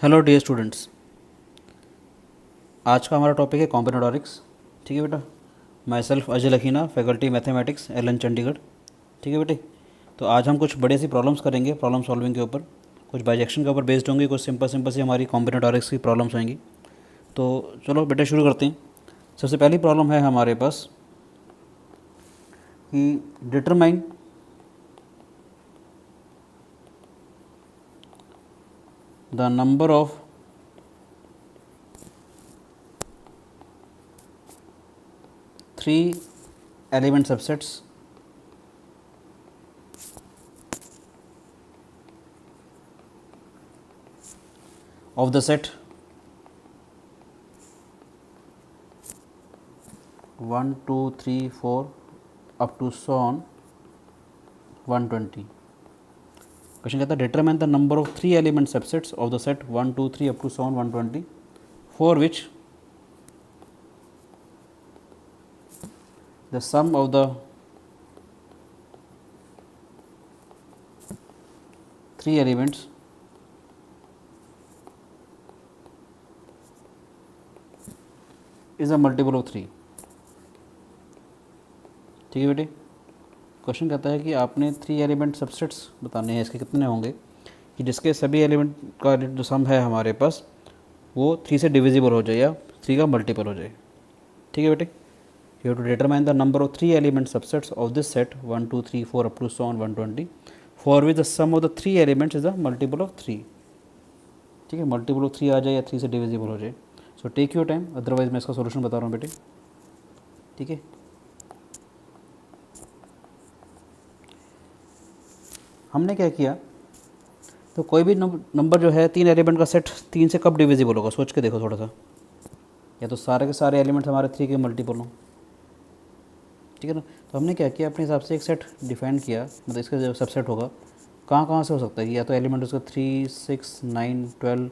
Hello dear students. आज का हमारा टॉपिक है कॉम्बिनेटोरिक्स। ठीक है बेटा। Myself Ajay Lakhina, faculty mathematics, L N Chandigarh. ठीक है बेटे। तो आज हम कुछ बड़े सी प्रॉब्लम्स करेंगे, प्रॉब्लम सॉल्विंग के ऊपर। कुछ बाइजेक्शन के ऊपर बेस्ड होंगी, कुछ सिंपल सिंपल सी हमारी कॉम्बिनेटोरिक्स की प्रॉब्लम्स होंगी। तो चलो बेटे शुरू करते हैं। सबसे पहली प्रॉब्लम है हमारे पास कि determine the number of three element subsets of the set 1 2 3 4 up to so on 120। Question कहता है determine the number of three element subsets of the set 1 2 3 up to so on 120 for which the sum of the three elements is a multiple of three. ठीक है बेटे। Question कहता है कि आपने three element subsets बताने हैं, इसके कितने होंगे कि जिसके सभी एलिमेंट का जो सम है हमारे पास वो थ्री से डिविजिबल हो जाए या थ्री का मल्टीपल हो जाए। ठीक है बेटे। You have to determine the number of three element subsets of this set 1 2 3 4 up to so on 120 for which the sum of the three elements is the multiple of three. ठीक है, multiple of three आ जाए या three से divisible हो जाए। So take your time, otherwise मैं इसका solution बता रहा हूँ बेटे। ठीक है। हमने क्या किया, तो कोई भी नंबर जो है तीन एलिमेंट का सेट तीन से कब डिविजिबल होगा, सोच के देखो थोड़ा सा। या तो सारे के सारे एलिमेंट्स हमारे थ्री के मल्टीपल हों। ठीक है ना। तो हमने क्या किया, अपने हिसाब से एक सेट डिफाइन किया, मतलब इसका जो सबसेट होगा कहाँ कहाँ से हो सकता है कि या तो एलिमेंट उसका 3 6 9 12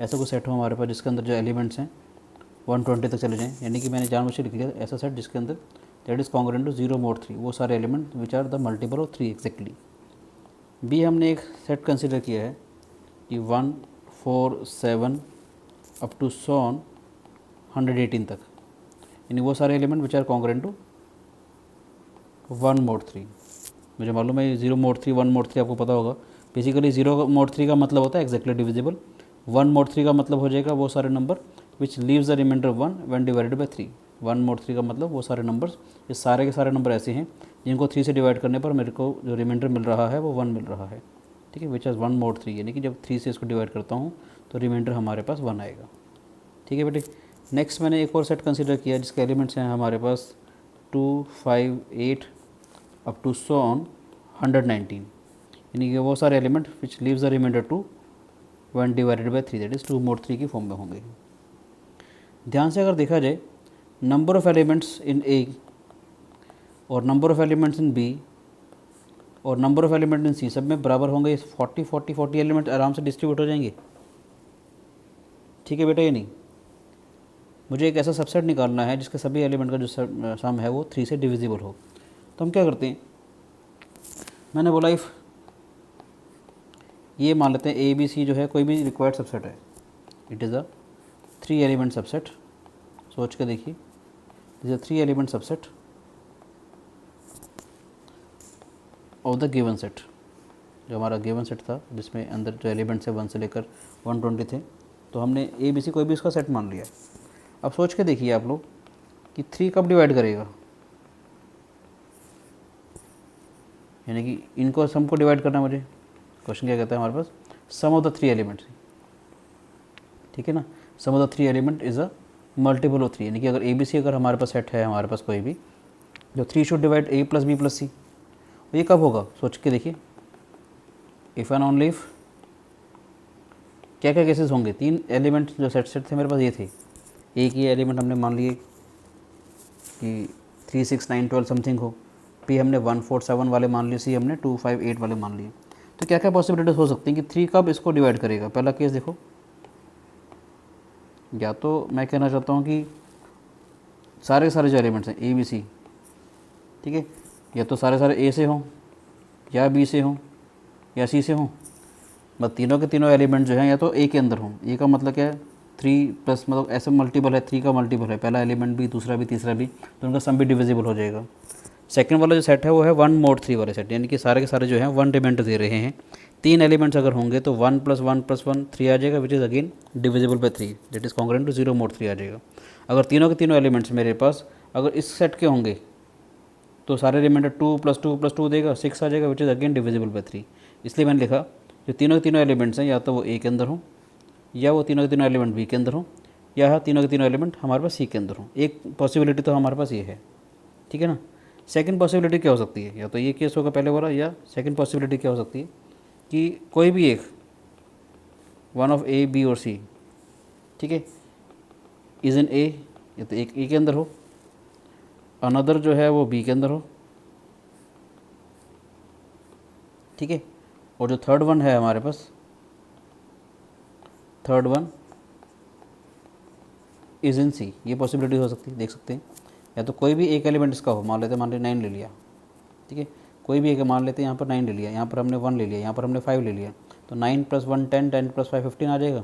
ऐसा कोई सेट हो हमारे पास जिसके अंदर जो एलिमेंट्स हैं 120 तक चले जाएँ। यानी कि मैंने जानबूझ के लिख लिया ऐसा सेट जिसके अंदर that is congruent to 0 mod 3, वो सारे element which are the multiple of three exactly. B हमने एक सेट कंसिडर किया है कि 1 4 7 अप टू सो ऑन 118 तक, यानी वो सारे element which are congruent to 1 mod 3। मुझे मालूम है 0 mod 3 1 mod 3 आपको पता होगा। बेसिकली 0 mod 3 का मतलब होता है एग्जैक्टली डिविजिबल। 1 mod 3 का मतलब हो जाएगा वो सारे number which leaves the remainder 1 when divided by 3। 1 mod 3 का मतलब वो सारे नंबर्स, ये सारे के सारे नंबर ऐसे हैं जिनको 3 से डिवाइड करने पर मेरे को जो रिमाइंडर मिल रहा है वो 1 मिल रहा है। ठीक है, विच इज़ 1 mod 3, यानी कि जब 3 से इसको डिवाइड करता हूँ तो रिमाइंडर हमारे पास 1 आएगा। ठीक है बेटे। नेक्स्ट मैंने एक और सेट कंसिडर किया जिसके एलिमेंट्स हैं हमारे पास 2 5 8 अप टू सो ऑन 119, यानी कि वो सारे element which leaves the remainder 2 when divided by 3 that is 2 mod 3 की फॉर्म में होंगे। ध्यान से अगर देखा जाए, number of elements in A और number of elements in B और number of element in C सब में बराबर होंगे। 40 40 40 एलिमेंट आराम से डिस्ट्रीब्यूट हो जाएंगे। ठीक है बेटा। ये नहीं, मुझे एक ऐसा सबसेट निकालना है जिसके सभी एलिमेंट का जो सम है वो 3 से डिविजिबल हो। तो हम क्या करते हैं, मैंने बोला इफ़ ये मान लेते हैं ए बी सी जो है कोई भी रिक्वायर्ड सबसेट है, it is a three element subset. सोच के देखिए, is a three element subset of the given set. जो हमारा गिवन सेट था जिसमें अंदर जो एलिमेंट्स है 1 से लेकर 120 थे, तो हमने ए बी सी कोई भी उसका सेट मान लिया। अब सोच के देखिए आप लोग कि 3 कब डिवाइड करेगा, यानी कि इनको सम को डिवाइड करना है मुझे। क्वेश्चन क्या कहता है हमारे पास, sum of the three elements. ठीक है ना। Sum of the three element is a multiple of three, यानी कि अगर ए बी सी अगर हमारे पास सेट है हमारे पास कोई भी, जो 3 should divide A plus B plus C, ये कब होगा सोच के देखिए। इफ़ एंड ओनली इफ क्या क्या केसेस होंगे, 3 एलिमेंट जो सेट थे मेरे पास ये थे। एक ही एलिमेंट हमने मान लिए कि 3 6 9 12 समथिंग हो, पी हमने 1 4 7 वाले मान लिए, सी हमने 2 5 8 वाले मान लिए। तो क्या क्या पॉसिबिलिटीज हो सकती हैं कि 3 कब इसको डिवाइड करेगा। पहला केस देखो, या तो मैं कहना चाहता हूँ कि सारे सारे जो एलिमेंट्स हैं ए बी सी, ठीक है, या तो सारे सारे ए से हों या बी से हों या सी से हों, मतलब तीनों के तीनों एलिमेंट जो हैं या तो ए के अंदर हों। ए का मतलब क्या है, 3 प्लस मतलब ऐसे मल्टीपल है, 3 का मल्टीपल है, पहला एलिमेंट भी दूसरा भी तीसरा भी, तो उनका सम भी डिविजिबल हो जाएगा। सेकंड वाला जो सेट है वो है 1 mod 3 वाले सेट, यानी कि सारे के सारे जो हैं 1 रिमाइंडर दे रहे हैं। 3 एलिमेंट्स अगर होंगे तो 1 + 1 + 1 3 आ जाएगा, which is again divisible by 3, that is congruent to 0 mod 3 आ जाएगा। अगर तीनों के तीनों एलिमेंट्स मेरे पास अगर इस सेट के होंगे तो सारे रिमाइंडर 2 + 2 + 2 देगा, 6 आ जाएगा, which is again divisible by 3। इसलिए मैंने लिखा जो तीनों के तीनों एलिमेंट्स हैं या तो वो ए के अंदर हों, या वो तीनों के तीनों एलिमेंट बी के अंदर हों, या तीनों के तीनों एलिमेंट हमारे पास सी के अंदर हों। एक पॉसिबिलिटी तो हमारे पास ये है, ठीक है ना। सेकंड पॉसिबिलिटी क्या हो सकती है, या तो ये केस होगा पहले वाला, या सेकंड पॉसिबिलिटी क्या हो सकती है कि कोई भी एक वन ऑफ ए बी और सी, ठीक है, इज़ इन ए, या तो एक ए के अंदर हो, अनदर जो है वो बी के अंदर हो, ठीक है, और जो थर्ड वन है हमारे पास, थर्ड वन इज़ इन सी, ये पॉसिबिलिटी हो सकती है, देख सकते हैं। या तो कोई भी एक एलिमेंट इसका हो, मान लेते 9 ले लिया, ठीक है, कोई भी एक मान लेते हैं, यहाँ पर 9 ले लिया, यहाँ पर हमने 1 ले लिया, यहाँ पर हमने 5 ले लिया, तो 9 + 1 10, 10 + 5 15 आ जाएगा,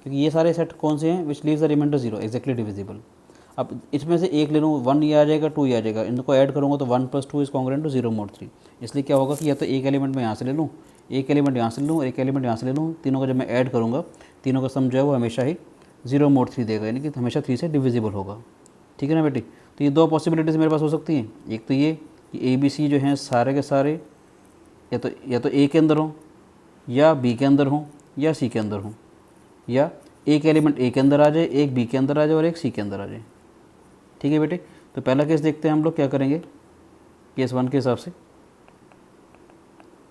क्योंकि ये सारे सेट कौन से हैं, which leaves the remainder 0, exactly divisible. अब इसमें से एक ले लूँ, 1 ये आ जाएगा, 2 ये आ जाएगा, इनको ऐड करूँगा तो 1 + 2 इज़ कॉन्ग्रुएंट टू 0 mod 3। इसलिए क्या होगा कि या तो एक एलिमेंट मैं यहाँ से ले लूँ, एक एलिमेंट यहाँ से ले लूँ, एक एलिमेंट यहाँ से ले लूँ, तीनों का जब मैं ऐड करूँगा, तीनों का सम जो है वो हमेशा ही 0 mod 3 देगा, यानी कि हमेशा 3 से डिविजिबल होगा, ठीक है ना बेटी। तो ये दो पॉसिबिलिटीज़ मेरे पास हो सकती हैं, एक तो ये कि ए बी सी जो हैं सारे के सारे या तो ए के अंदर हों, या बी के अंदर हों, या सी के अंदर हों, या एक एलिमेंट ए के अंदर आ जाए, एक बी के अंदर आ जाए और एक सी के अंदर आ जाए, ठीक है बेटे। तो पहला केस देखते हैं हम लोग क्या करेंगे, केस 1 के हिसाब से।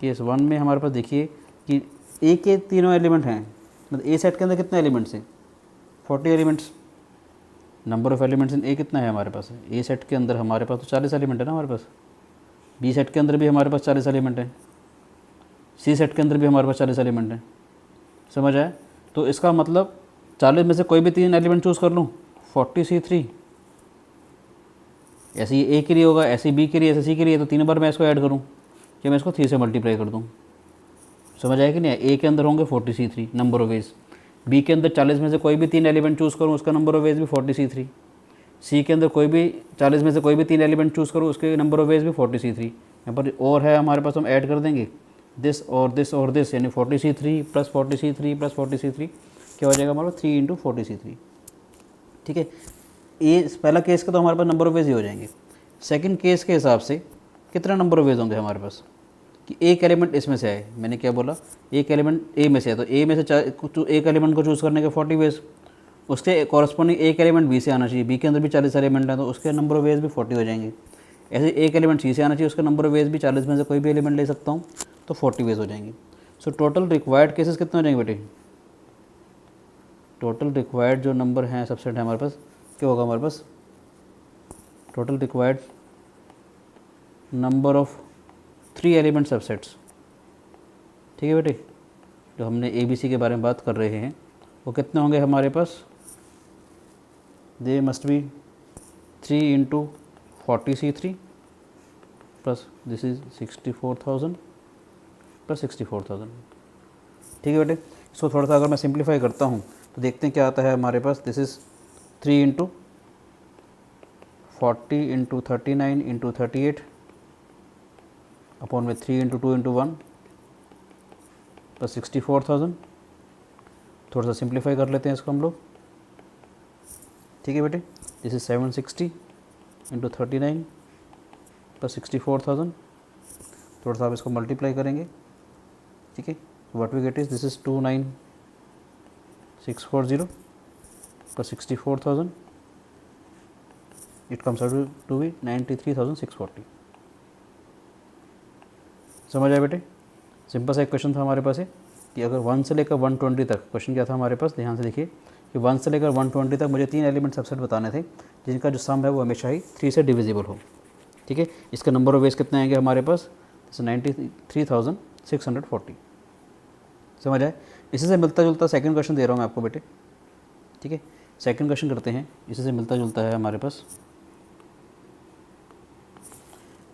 केस 1 में हमारे पास देखिए कि ए के तीनों एलिमेंट हैं, मतलब ए सेट के अंदर कितने एलिमेंट्स हैं, 40 elements. Number of elements in A कितना है हमारे पास, ए सेट के अंदर हमारे पास तो 40 एलिमेंट है ना हमारे पास, बी सेट के अंदर भी हमारे पास 40 एलिमेंट हैं, सी सेट के अंदर भी हमारे पास 40 एलिमेंट हैं, समझ आया। तो इसका मतलब 40 में से कोई भी 3 एलिमेंट चूज़ कर लूँ, 40C3, ऐसे ही ए के लिए होगा, ऐसे बी के लिए, ऐसे सी के लिए, तो 3 बार मैं इसको ऐड करूँ या मैं इसको 3 से मल्टीप्लाई कर दूँ, समझ आया कि नहीं। ए के अंदर होंगे 40C3 number of ways, B के अंदर 40 में से कोई भी 3 एलिमेंट चूज़ करूँ उसका नंबर ऑफ वेज भी 40C3, सी के अंदर कोई भी 40 में से कोई भी 3 एलिमेंट चूज़ करूँ उसके नंबर ऑफ वेज भी 40C3। यहाँ पर और है हमारे पास, हम ऐड कर देंगे दिस और दिस और दिस, यानी 40C3 + 40C3 + 40C3 क्या हो जाएगा हमारे पास 3 × 40C3, ठीक है। ये पहला केस का तो हमारे पास नंबर ऑफ वेज ही हो जाएंगे। सेकंड केस के हिसाब से कितना नंबर ऑफ वेज होंगे हमारे पास, कि एक एलिमेंट इसमें से आए, मैंने क्या बोला, एक एलिमेंट ए में से है, तो ए में से एक एलिमेंट को चूज़ करने के 40 वेज, उसके कॉरस्पॉन्डिंग एक एलिमेंट बी से आना चाहिए, बी के अंदर भी 40 एलिमेंट हैं तो उसके नंबर ऑफ वेज भी 40 हो जाएंगे। ऐसे एक एलिमेंट सी से आना चाहिए, उसका नंबर ऑफ वेज भी 40 में से कोई भी एलिमेंट ले सकता हूँ तो 40 वेज हो जाएंगे। सो टोटल रिक्वायर्ड केसेस कितने हो जाएंगे बेटे, टोटल रिक्वायर्ड जो नंबर हैं सबसेट है हमारे पास, क्या होगा हमारे पास, total required number of 3 element subsets, ठीक है बेटे। जो हमने ए बी सी के बारे में बात कर रहे हैं वो कितने होंगे हमारे पास, they must be 3 × 40C3 plus this is 64,000 + 64,000, ठीक है बेटे। इसको थोड़ा सा अगर मैं सिंप्लीफाई करता हूँ तो देखते हैं क्या आता है हमारे पास, दिस इज़ 3 × 40 × 39 × 38 अपॉन में 3 × 2 × 1 + 64,000। थोड़ा सा सिंप्लीफाई कर लेते हैं इसको हम लोग, ठीक है बेटे। दिस इज 760 × 39 + 64,000, थोड़ा सा आप इसको मल्टीप्लाई करेंगे, ठीक है। What we get is this is 29640 + 64,000, it comes out to be 93,640। समझ आया बेटे, सिंपल सा एक क्वेश्चन था हमारे पास है कि अगर 1 से लेकर 120 तक, क्वेश्चन क्या था हमारे पास, ध्यान से देखिए कि 1 से लेकर 120 तक मुझे 3 एलिमेंट सबसेट बताने थे जिनका जो सम है वो हमेशा ही 3 से डिविजिबल हो, ठीक है। इसका नंबर ऑफ वेज कितने आएंगे हमारे पास, 93,640, समझ आए। इसी से मिलता जुलता सेकंड क्वेश्चन दे रहा हूँ मैं आपको बेटे, ठीक है। सेकंड क्वेश्चन करते हैं, इसी से मिलता जुलता है हमारे पास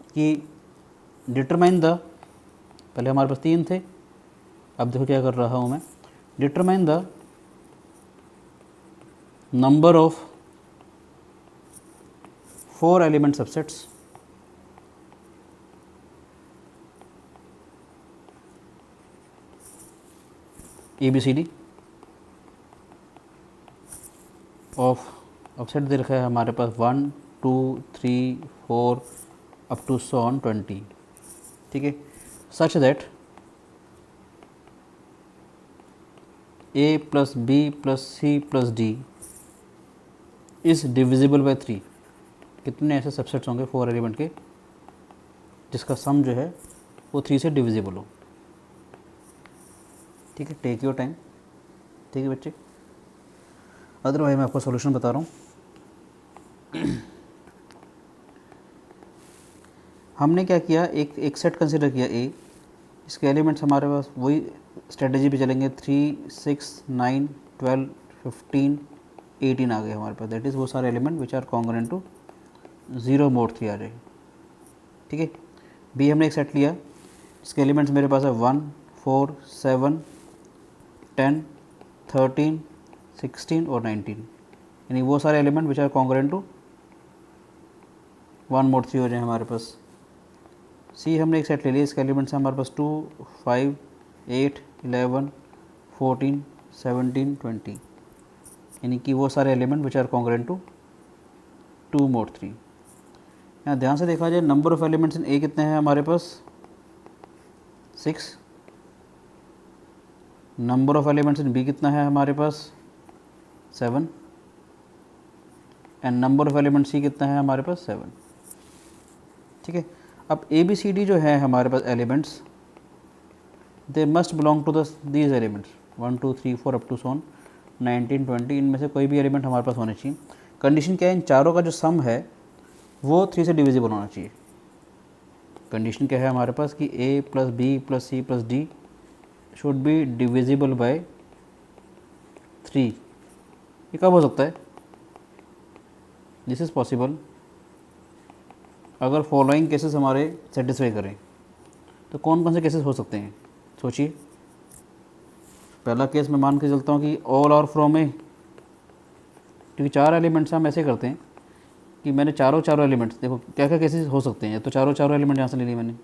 कि डिटरमाइन द, पहले हमारे पास 3 थे, अब देखो क्या कर रहा हूँ मैं, determine the number of 4 element subsets ABCD of, अब सेट दे रखा है हमारे पास 1 2 3 4 अप टू सो ऑन 20, ठीक है, such that A plus B plus C plus D is divisible by 3। कितने ऐसे सबसेट्स होंगे 4 एलिमेंट के जिसका सम जो है वो 3 से डिविजिबल हो, ठीक है। टेक योर टाइम, ठीक है बच्चे, अदरवाइज मैं आपको सॉल्यूशन बता रहा हूँ। हमने क्या किया, एक सेट कंसिडर किया A, इसके एलिमेंट्स हमारे पास वही स्ट्रेटजी पे चलेंगे, 3 6 9 12 15 18 आ गए हमारे पास, दैट इज़ वो सारे element which are congruent to 0 mod 3 आ रहे, ठीक है। B हमने एक सेट लिया, इसके एलिमेंट्स मेरे पास है 1 4 7 10 13 16 और 19, यानी वो सारे element which are congruent to 1 mod 3 हो जाए हमारे पास। C हमने एक सेट ले लिया, इसके एलिमेंट्स हैं हमारे पास 2 5 8 11 14 17 20, यानी कि वो सारे element which are congruent to 2 mod 3। यहाँ ध्यान से देखा जाए, number of elements in A कितने हैं हमारे पास 6, number of elements in B कितना है हमारे पास 7, and number of element C कितना है हमारे पास 7, ठीक है। अब ABCD जो है हमारे पास elements, they must belong to these elements 1 2 3 4 up to सोन 19 20, इनमें से कोई भी एलिमेंट हमारे पास होने चाहिए। कंडीशन क्या है, इन चारों का जो सम है वो 3 से डिविजिबल होना चाहिए। कंडीशन क्या है हमारे पास कि A plus B plus C plus D should be divisible bye 3। ये कब हो सकता है, दिस इज़ पॉसिबल अगर फॉलोइंग केसेस हमारे सेटिस्फाई करें। तो कौन कौन से केसेस हो सकते हैं, सोचिए। पहला केस मैं मान के चलता हूँ कि ऑल आर फ्रॉम ए, क्योंकि 4 एलिमेंट्स हम ऐसे करते हैं कि मैंने चारों एलिमेंट्स, देखो क्या क्या केसेस हो सकते हैं, तो चारों एलिमेंट यहाँ से ले लिए मैंने,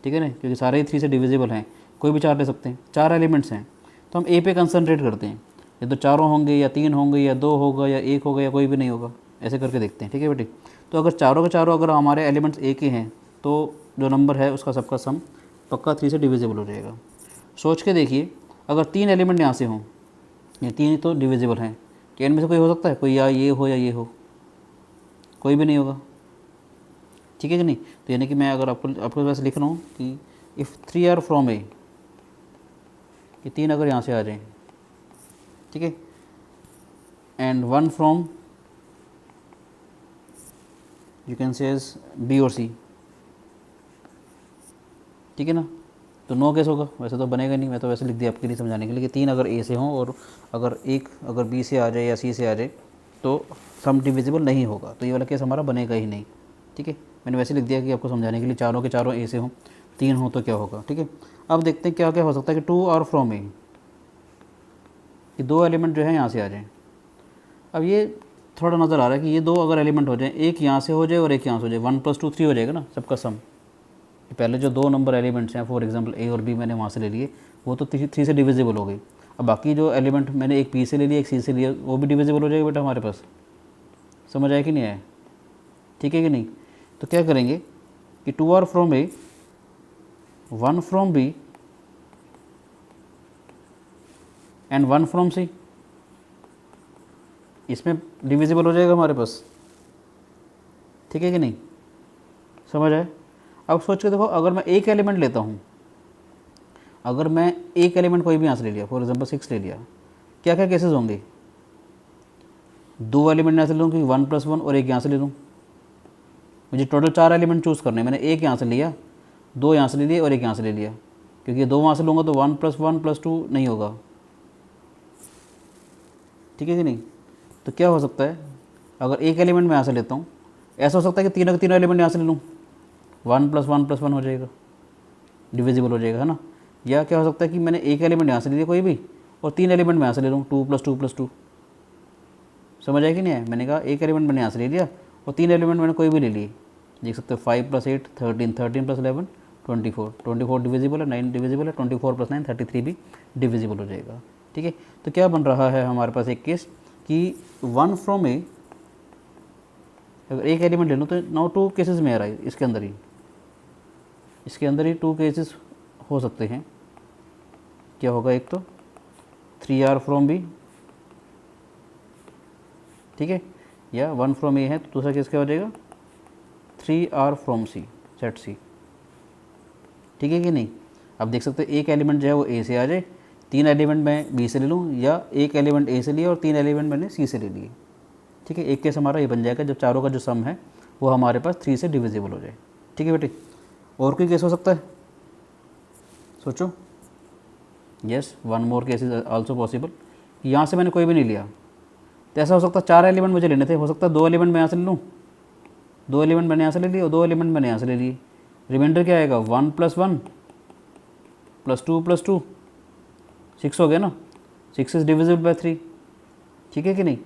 ठीक है ना, क्योंकि सारे ही 3 से डिविजिबल हैं, कोई भी 4 ले सकते हैं, 4 एलिमेंट्स हैं, तो हम ए पे कंसंट्रेट करते हैं, या तो चारों होंगे या 3 होंगे या 2 होगा या 1 होगा या कोई भी नहीं होगा, ऐसे करके देखते हैं, ठीक है बेटी। तो अगर चारों के चारों अगर हमारे एलिमेंट्स एक ही हैं तो जो नंबर है उसका सबका सम पक्का 3 से डिविजिबल हो जाएगा। सोच के देखिए, अगर 3 एलिमेंट यहाँ से हों, ये 3 तो डिविजिबल हैं, क्या इनमें से कोई हो सकता है, कोई या ये हो, कोई भी नहीं होगा, ठीक है कि नहीं। तो यानी कि मैं अगर आपको वैसे लिख रहा हूँ कि इफ़ 3 आर फ्रॉम ए, ये 3 अगर यहाँ से आ जाएं, ठीक है, and 1 from you can say as B और C, ठीक है ना, तो नो केस होगा, वैसे तो बनेगा नहीं, मैं तो वैसे लिख दिया आपके लिए समझाने के लिए कि 3 अगर A से हों और अगर एक अगर B से आ जाए या C से आ जाए तो सम डिविजिबल नहीं होगा, तो ये वाला केस हमारा बनेगा ही नहीं, ठीक है। मैंने वैसे लिख दिया कि आपको समझाने के लिए, चारों के चारों A से हों, 3 हो तो क्या होगा, ठीक है। अब देखते हैं क्या क्या हो सकता है कि 2 आर फ्रॉम ए, कि 2 एलिमेंट जो है यहाँ से आ जाएँ। अब ये थोड़ा नज़र आ रहा है कि ये 2 अगर एलिमेंट हो जाए, एक यहाँ से हो जाए और एक यहाँ से हो जाए, 1 + 2 3 हो जाएगा ना सबका सम। पहले जो 2 नंबर एलिमेंट्स हैं, फॉर एग्जांपल A और B मैंने वहाँ से ले लिए, वो तो 3 से डिविजिबल हो गई। अब बाकी जो एलिमेंट मैंने एक B से ले लिया, एक C से लिया, वो भी डिविजिबल हो जाएगा बेटा हमारे पास, समझ आया कि नहीं आया, ठीक है कि नहीं। तो क्या करेंगे कि 2 are from A, 1 from B and 1 from C, इसमें डिविजिबल हो जाएगा हमारे पास, ठीक है कि नहीं, समझ आए। अब सोच के देखो, अगर मैं एक एलिमेंट लेता हूँ, अगर मैं एक एलिमेंट कोई भी यहाँ से ले लिया, फॉर एग्जांपल 6 ले लिया, क्या क्या केसेस होंगे, 2 एलिमेंट यहाँ से लूँ कि 1 + 1 और एक यहाँ से ले लूँ, मुझे टोटल 4 एलिमेंट चूज़ करने, मैंने एक यहाँ से लिया, 2 यहाँ से ले लिए और एक यहाँ से ले लिया, क्योंकि 2 वहाँ से लूँगा तो 1 + 1 + 2 नहीं होगा, ठीक है कि नहीं। तो क्या हो सकता है, अगर एक एलिमेंट मैं यहाँ से लेता हूँ, ऐसा हो सकता है कि तीनों के तीनों एलिमेंट यहाँ से ले लूँ, 1 + 1 + 1 हो जाएगा, डिविजिबल हो जाएगा, है ना। या क्या हो सकता है कि मैंने एक एलिमेंट यहाँ से ले लिया कोई भी और 3 एलिमेंट मैं यहाँ से ले लूँ, 2 + 2 + 2। समझ आया कि नहीं है? मैंने कहा एक एलिमेंट मैंने यहाँ से ले लिया और 3 एलिमेंट मैंने कोई भी ले लिए। देख सकते हो 5 + 8 13, 13 + 11 24, 24 डिविजिबल है, 9 डिविजिबल है, 24 + 9 33 भी डिविजिबल हो जाएगा। ठीक है, तो क्या बन रहा है हमारे पास एक केस कि 1 फ्रॉम ए, अगर एक एलिमेंट ले लूँ तो नाउ 2 केसेस में आ रहा है, इसके अंदर ही 2 केसेस हो सकते हैं। क्या होगा, एक तो 3R फ्रॉम बी, ठीक है, या 1 फ्रॉम ए है, तो दूसरा केस क्या हो जाएगा 3R फ्रॉम सी, सेट सी। ठीक है कि नहीं? अब देख सकते हो एक एलिमेंट जो है वो ए से आ जाए, 3 एलिमेंट मैं बी से ले लूँ, या एक एलिमेंट ए से लिया और 3 एलिमेंट मैंने सी से ले लिए। ठीक है, एक केस हमारा ये बन जाएगा जब चारों का जो सम है वो हमारे पास 3 से डिविजिबल हो जाए। ठीक है बेटे, और कोई केस हो सकता है? सोचो। Yes, 1 more case is also possible. यहाँ से मैंने कोई भी नहीं लिया, तो ऐसा हो सकता है 4 एलिमेंट मुझे लेने थे, हो सकता है 2 एलिमेंट मैं यहाँ से ले लूँ, 2 एलिमेंट मैंने यहाँ से ले लिए और 2 एलिमेंट मैंने यहाँ से ले लिए। रिमाइंडर क्या आएगा 1 + 1 + 2 + 2, 6 हो गया ना, 6 इज डिविजिबल बाय 3। ठीक है कि नहीं?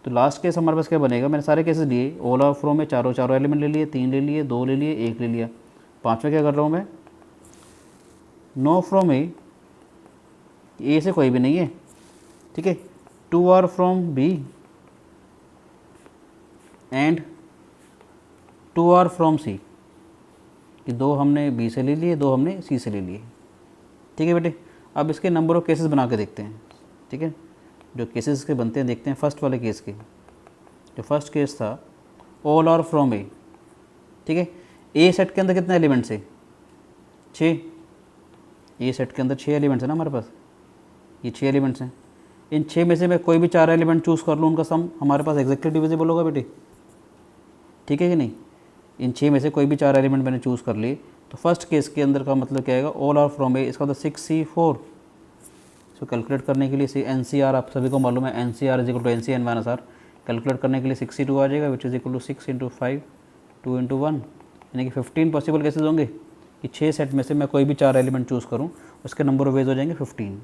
तो लास्ट केस हमारे पास क्या बनेगा, मैंने सारे केसेस लिए, ऑल आर फ्रॉम में चारों एलिमेंट ले लिए, 3 ले लिए, 2 ले लिए, 1 ले लिया। 5वां क्या कर रहा हूँ मैं, नो फ्रॉम ए से कोई भी नहीं है। ठीक है, 2R from B and 2R from C, कि 2 हमने बी से ले लिए, 2 हमने सी से ले लिए। ठीक है बेटे, अब इसके नंबर ऑफ केसेस बना के देखते हैं। ठीक है, जो केसेस के बनते हैं देखते हैं फर्स्ट वाले केस के। जो फर्स्ट केस था ऑल आर फ्रॉम ए, ठीक है, ए सेट के अंदर कितने एलिमेंट्स है 6, ए सेट के अंदर 6 एलिमेंट्स है ना हमारे पास, ये 6 एलिमेंट्स हैं। इन 6 में से मैं कोई भी 4 एलिमेंट चूज़ कर लूँ, उनका सम हमारे पास एग्जैक्टली डिविजिबल होगा बेटे। ठीक है कि नहीं? इन 6 में से कोई भी 4 एलिमेंट मैंने चूज़ कर लिए, तो फर्स्ट केस के अंदर का मतलब क्या आएगा, ऑल आर फ्रॉम ए, इसका मतलब 6C4। इसको कैलकुलेट करने के लिए NCR आप सभी को मालूम है, NCR = NCn-R। कैलकुलेट करने के लिए 6C2 आ जाएगा, विच इज़ इक्वल टू 6 × 5 2 × 1, यानी कि 15 पॉसिबल केसेस होंगे कि 6 सेट में से मैं कोई भी 4 एलिमेंट चूज़ करूँ, उसके नंबर ऑफ वेज हो जाएंगे 15।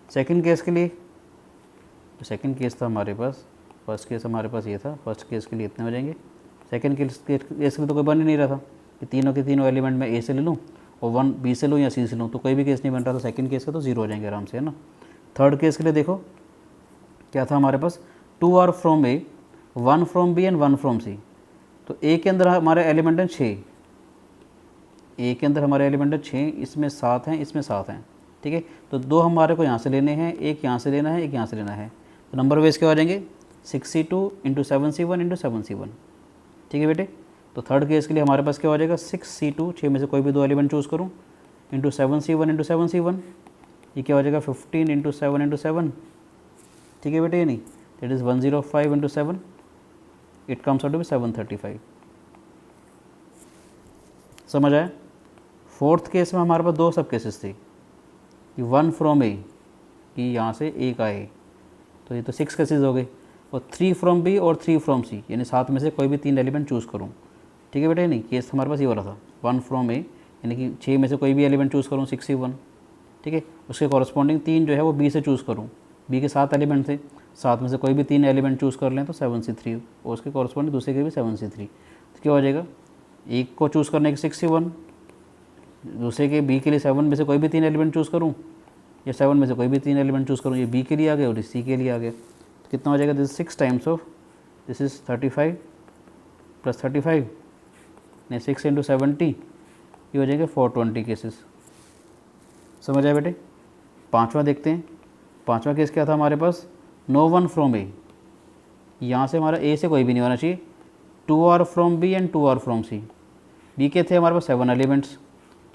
सेकंड केस के लिए, तो सेकंड केस था हमारे पास, फर्स्ट केस हमारे पास ये था, फर्स्ट केस के लिए इतने हो जाएंगे। सेकंड केस के लिए तो कोई बन ही नहीं रहा था कि तीनों के तीनों एलिमेंट मैं ए से ले लूँ और 1 बी से लूँ या सी से लूँ, तो कोई भी केस नहीं बन रहा था। सेकंड केस का तो 0 हो जाएंगे आराम से, है ना। थर्ड केस के लिए देखो क्या था हमारे पास, 2R from A, 1 from B and 1 from C. तो ए के अंदर हमारे एलिमेंट हैं 6, ए के अंदर हमारे एलिमेंट हैं 6, इसमें 7 हैं, इसमें 7 हैं। ठीक है, तो 2 हमारे को यहाँ से लेने हैं, एक यहाँ से लेना है, एक यहाँ से लेना है। तो नंबर वेज क्या हो जाएंगे 6C2 × 7C1 × 7C1। ठीक है बेटे, तो थर्ड केस के लिए हमारे पास क्या हो जाएगा 6C2, 6 में से कोई भी 2 एलिमेंट चूज़ करूँ, × 7C1 × 7C1, ये क्या हो जाएगा 15 × 7 × 7। ठीक है बेटे, ये नहीं, that is 105 × 7, it comes out to be 735। समझ आया? फोर्थ केस में हमारे पास 2 सब केसेस थे कि 1 फ्रॉम ए, कि यहाँ से एक आए, तो ये तो 6 केसेस हो गए, और 3 फ्रॉम बी और 3 फ्रॉम सी, यानी 7 में से कोई भी 3 एलिमेंट चूज़ करूँ। ठीक है बेटे, नहीं, केस हमारे पास ये वाला था 1 फ्रॉम ए, यानी कि 6 में से कोई भी एलिमेंट चूज़ करूँ 6C1। ठीक है, उसके कॉरस्पॉन्डिंग 3 जो है वो बी से चूज़ करूँ, बी के 7 एलिमेंट थे, 7 में से कोई भी 3 एलिमेंट चूज़ कर लें तो 7C3, और उसके कॉरस्पॉन्डिंग दूसरे के भी 7C3। तो क्या हो जाएगा, एक को चूज़ करने के 6C1, दूसरे के बी के लिए 7 में से कोई भी 3 एलिमेंट चूज़ करूँ, या 7 में से कोई भी 3 एलिमेंट चूज़ करूँ, ये बी के लिए आ गया और सी के लिए आ गया। तो कितना हो जाएगा, this 6 times of, this is 35 + 35, नहीं 6 × 70, ये हो जाएंगे 420 केसेस। समझ आए बेटे? 5वां देखते हैं। 5वां केस क्या था हमारे पास, नो 1 फ्रॉम ए, यहाँ से हमारा ए से कोई भी नहीं होना चाहिए, 2R from B and 2R from C. B के थे हमारे पास 7 एलिमेंट्स,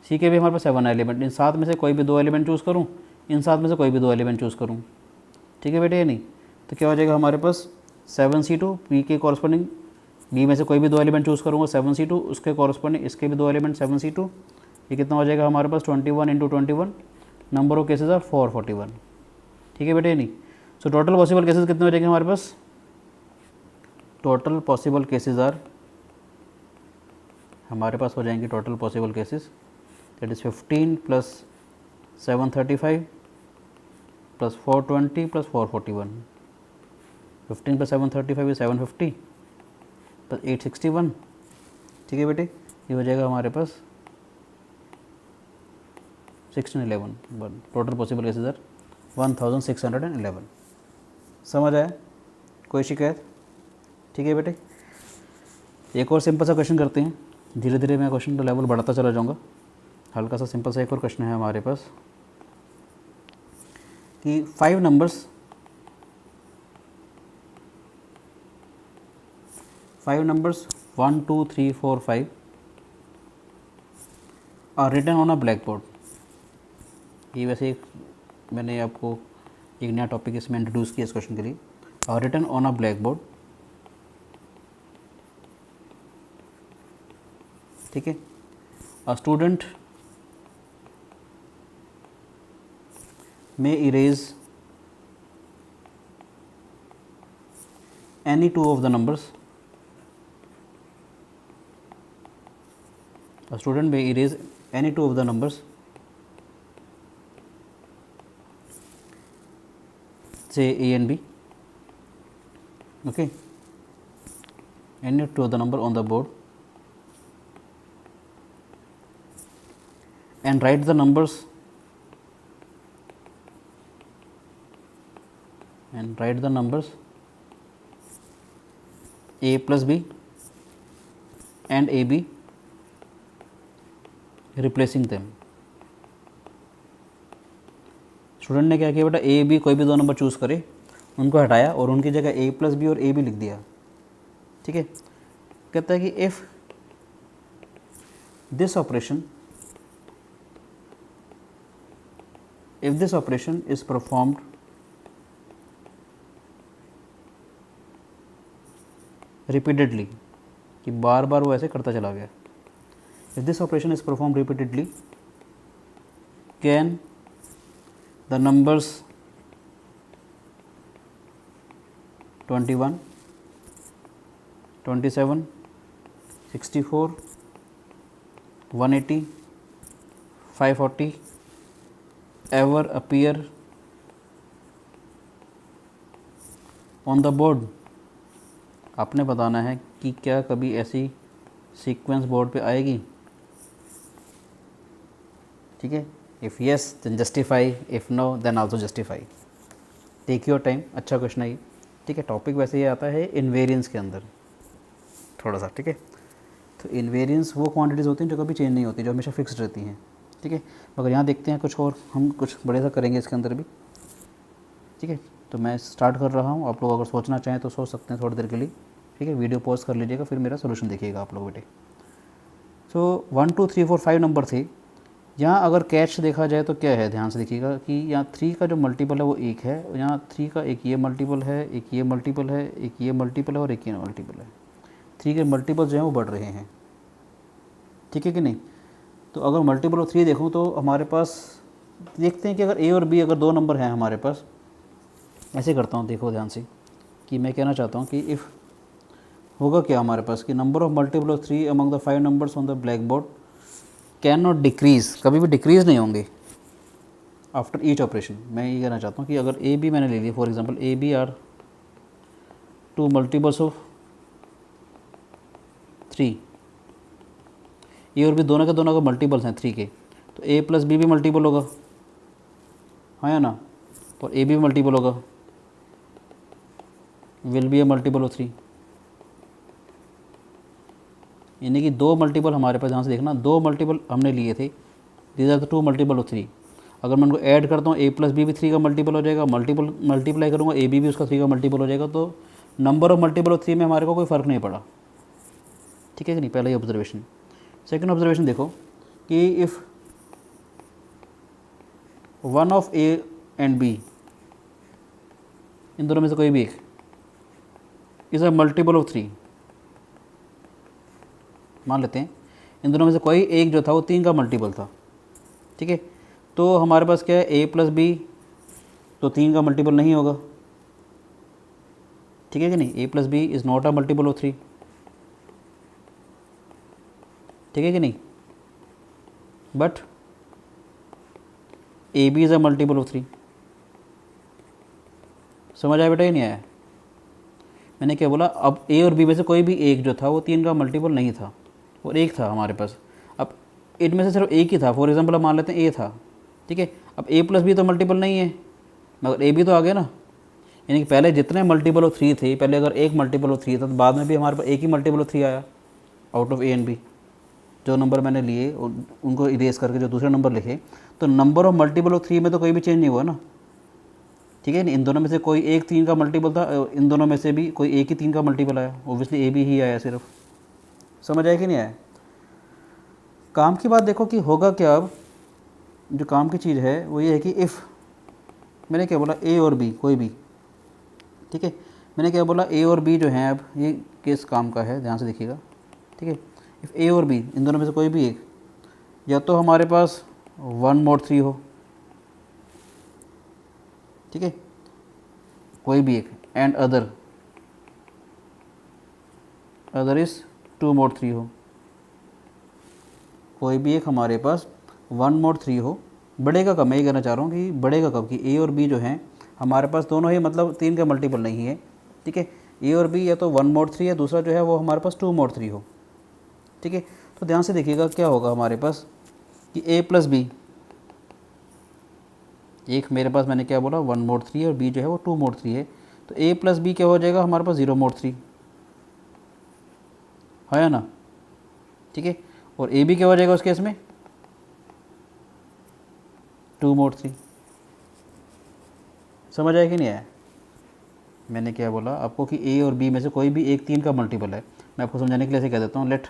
सी के भी हमारे पास 7 एलिमेंट, इन 7 में से कोई भी 2 एलिमेंट चूज़ करूँ, इन 7 में से कोई भी 2 एलिमेंट चूज़ करूँ। ठीक है बेटे, ये नहीं, तो क्या हो जाएगा हमारे पास 7C2, बी के कॉरस्पॉन्डिंग बी में से कोई भी 2 एलिमेंट चूज़ करूँगा 7C2, उसके कॉरस्पॉन्डिंग इसके भी 2 एलिमेंट 7C2, ये कितना हो जाएगा हमारे पास 21 × 21, नंबर ऑफ केसेस आर 441। ठीक है बेटे, नहीं, सो टोटल पॉसिबल केसेस कितने हो जाएंगे हमारे पास, टोटल पॉसिबल केसेस आर हमारे पास हो जाएंगे, total possible cases that is 15 + 735 plus 420 plus 441, 15 plus 735 is 750 plus 861। ठीक है बेटे, ये हो जाएगा हमारे पास 1611। Total possible cases are 1611। समझ आया? कोई शिकायत? ठीक है बेटे, एक और सिंपल सा क्वेश्चन करते हैं। धीरे धीरे मैं क्वेश्चन का लेवल बढ़ाता चला जाऊंगा। हल्का सा सिंपल सा एक और क्वेश्चन है हमारे पास कि 5 numbers five numbers 1 2 3 4 5 are written on a blackboard. ये वैसे मैंने आपको एक नया टॉपिक इसमें इंट्रोड्यूस किया इस क्वेश्चन के लिए। Are written on a blackboard, ठीक है। A student may erase any two of the numbers. A student may erase any two of the numbers, say A and B, okay, any two of the number on the board, and write the numbers A plus B and AB, replacing them. Student ने क्या किया बेटा, A B कोई भी दो number choose करे, उनको हटाया और उनकी जगह ए प्लस बी और ए बी लिख दिया। ठीक है, कहता है कि if this operation is performed repeatedly, कि बार बार वो ऐसे करता चला गया। If this operation is performed repeatedly, can the numbers 21, 27, 64, 180, 540 ever appear on the board? आपने बताना है कि क्या कभी ऐसी सीक्वेंस बोर्ड पे आएगी। ठीक है, if yes then justify, if no then also justify. Take your time, अच्छा क्वेश्चन है ये। ठीक है, टॉपिक वैसे ये आता है इनवेरियंस के अंदर थोड़ा सा। ठीक है, तो इनवेरियंस वो क्वांटिटीज़ होती हैं जो कभी चेंज नहीं होती, जो हमेशा फिक्स्ड रहती हैं। ठीक है, मगर यहाँ देखते हैं कुछ और, हम कुछ बड़े सा करेंगे इसके अंदर भी। ठीक है, तो मैं स्टार्ट कर रहा हूँ, आप लोग अगर सोचना चाहें तो सोच सकते हैं थोड़ी देर के लिए। ठीक है, वीडियो पॉज कर लीजिएगा, फिर मेरा सोल्यूशन देखिएगा आप लोग बेटे। सो 1 2 3 4 5 नंबर थे। यहाँ अगर कैच देखा जाए तो क्या है, ध्यान से देखिएगा कि यहाँ 3 का जो मल्टीपल है वो 1 है, और यहाँ 3 का एक ये मल्टीपल है, एक ये मल्टीपल है, एक ये मल्टीपल है और एक ये मल्टीपल है। 3 के मल्टीपल जो हैं वो बढ़ रहे हैं। ठीक है कि नहीं? तो अगर मल्टीपल ऑफ 3 देखूँ तो हमारे पास देखते हैं कि अगर ए और बी अगर दो नंबर हैं हमारे पास, ऐसे करता हूँ, देखो ध्यान से कि मैं कहना चाहता हूँ कि इफ़ होगा क्या हमारे पास कि number of multiple of 3 among the 5 numbers on the black board can not decrease, कभी भी डिक्रीज़ नहीं होंगे आफ्टर ईच ऑपरेशन। मैं ये कहना चाहता हूँ कि अगर ए बी मैंने ले लिया, for example A B are 2 multiples of 3, A और बी दोनों के दोनों का मल्टीपल्स हैं 3 के, तो ए प्लस बी भी मल्टीपल होगा, हाँ या ना, और ए भी मल्टीपल होगा, will be A multiple of 3। यानी कि दो मल्टीपल हमारे पास, यहाँ से देखना, दो मल्टीपल हमने लिए थे, these are the 2 multiple of 3। अगर मैं उनको ऐड करता हूँ, ए प्लस बी भी 3 का मल्टीपल हो जाएगा, मल्टीप्लाई करूँगा ए बी भी उसका 3 का मल्टीपल हो जाएगा, तो नंबर ऑफ मल्टीपल ऑफ 3 में हमारे को कोई फ़र्क नहीं पड़ा। ठीक है कि नहीं? पहला ही ऑब्जर्वेशन। सेकेंड ऑब्जर्वेशन देखो कि if one of A and B, इन दोनों में से कोई भी एक इज़ अ मल्टीपल ऑफ 3, मान लेते हैं इन दोनों में से कोई एक जो था वो 3 का मल्टीपल था। ठीक है, तो हमारे पास क्या है, ए प्लस बी तो 3 का मल्टीपल नहीं होगा। ठीक है कि नहीं? A plus B is not a multiple of 3। ठीक है कि नहीं? But A B is a multiple of 3। समझ आया बेटा ये नहीं आया? मैंने क्या बोला, अब ए और बी में से कोई भी एक जो था वो 3 का मल्टीपल नहीं था, और एक था हमारे पास। अब इनमें से सिर्फ एक ही था, फॉर एग्जांपल हम मान लेते हैं ए था, ठीक है। अब ए प्लस बी तो मल्टीपल नहीं है, मगर ए बी तो आ गया ना। यानी कि पहले जितने मल्टीपल ऑफ 3 थे, पहले अगर एक मल्टीपल ऑफ 3 था तो बाद में भी हमारे पास एक ही मल्टीपल ऑफ 3 आया out of A and B. जो नंबर मैंने लिए उनको इरेज करके जो दूसरे नंबर लिखे, तो नंबर ऑफ मल्टीपल ऑफ 3 में तो कोई भी चेंज नहीं हुआ ना, ठीक है। इन दोनों में से कोई एक 3 का मल्टीपल था, इन दोनों में से भी कोई एक ही 3 का मल्टीपल आया, ओब्वियसली ए बी ही आया सिर्फ। समझ आया कि नहीं आया? काम की बात देखो कि होगा क्या। अब जो काम की चीज़ है वो ये है कि इफ़, मैंने क्या बोला, ए और बी कोई भी, ठीक है। मैंने क्या बोला, ए और बी जो हैं, अब ये केस काम का है, ध्यान से देखिएगा, ठीक है। इफ़ ए और बी इन दोनों में से कोई भी एक, या तो हमारे पास 1 mod 3 हो, ठीक है, कोई भी एक, एंड अदर इज़ 2 mod 3 हो। कोई भी एक हमारे पास 1 mod 3 हो। बढ़ेगा कब, मैं ये कहना चाह रहा हूँ कि बढ़ेगा कब, कि ए और बी जो हैं हमारे पास दोनों ही मतलब 3 का मल्टीपल नहीं है, ठीक है। ए और बी या तो 1 mod 3 है, दूसरा जो है वो हमारे पास 2 mod 3 हो, ठीक है। तो ध्यान से देखिएगा क्या होगा हमारे पास कि ए प्लस बी, एक मेरे पास मैंने क्या बोला 1 mod 3 और बी जो है वो 2 mod 3 है, तो ए प्लस बी क्या हो जाएगा हमारे पास 0 mod 3 है ना, ठीक है। और ए बी क्या हो जाएगा उस केस में 2 mod 3। समझ आया कि नहीं आया? मैंने क्या बोला आपको कि ए और बी में से कोई भी एक 3 का मल्टीपल है। मैं आपको समझाने के लिए ऐसे कह देता हूँ, लेट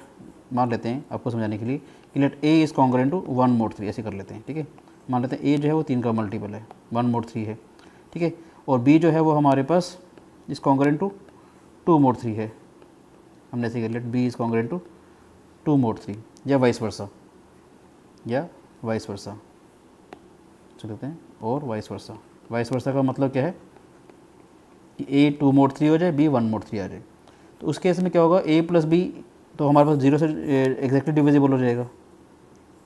मान लेते हैं आपको समझाने के लिए कि let A is congruent to 1 mod 3, ऐसे कर लेते हैं, ठीक है। मान लेते हैं ए जो है वो 3 का मल्टीपल है, 1 mod 3 है, ठीक है। और बी जो है वो हमारे पास इज़ कॉन्ग्रुएंट टू 2 mod 3 है। हमने ऐसे कर let B is congruent to 2 mod 3, या वाइस वर्सा, चल लेते हैं, और वाइस वर्सा का मतलब क्या है कि ए 2 mod 3 हो जाए, बी 1 mod 3 आ जाए। तो उस केस में क्या होगा, ए प्लस बी तो हमारे पास 0 से एग्जैक्टली डिविजिबल हो जाएगा।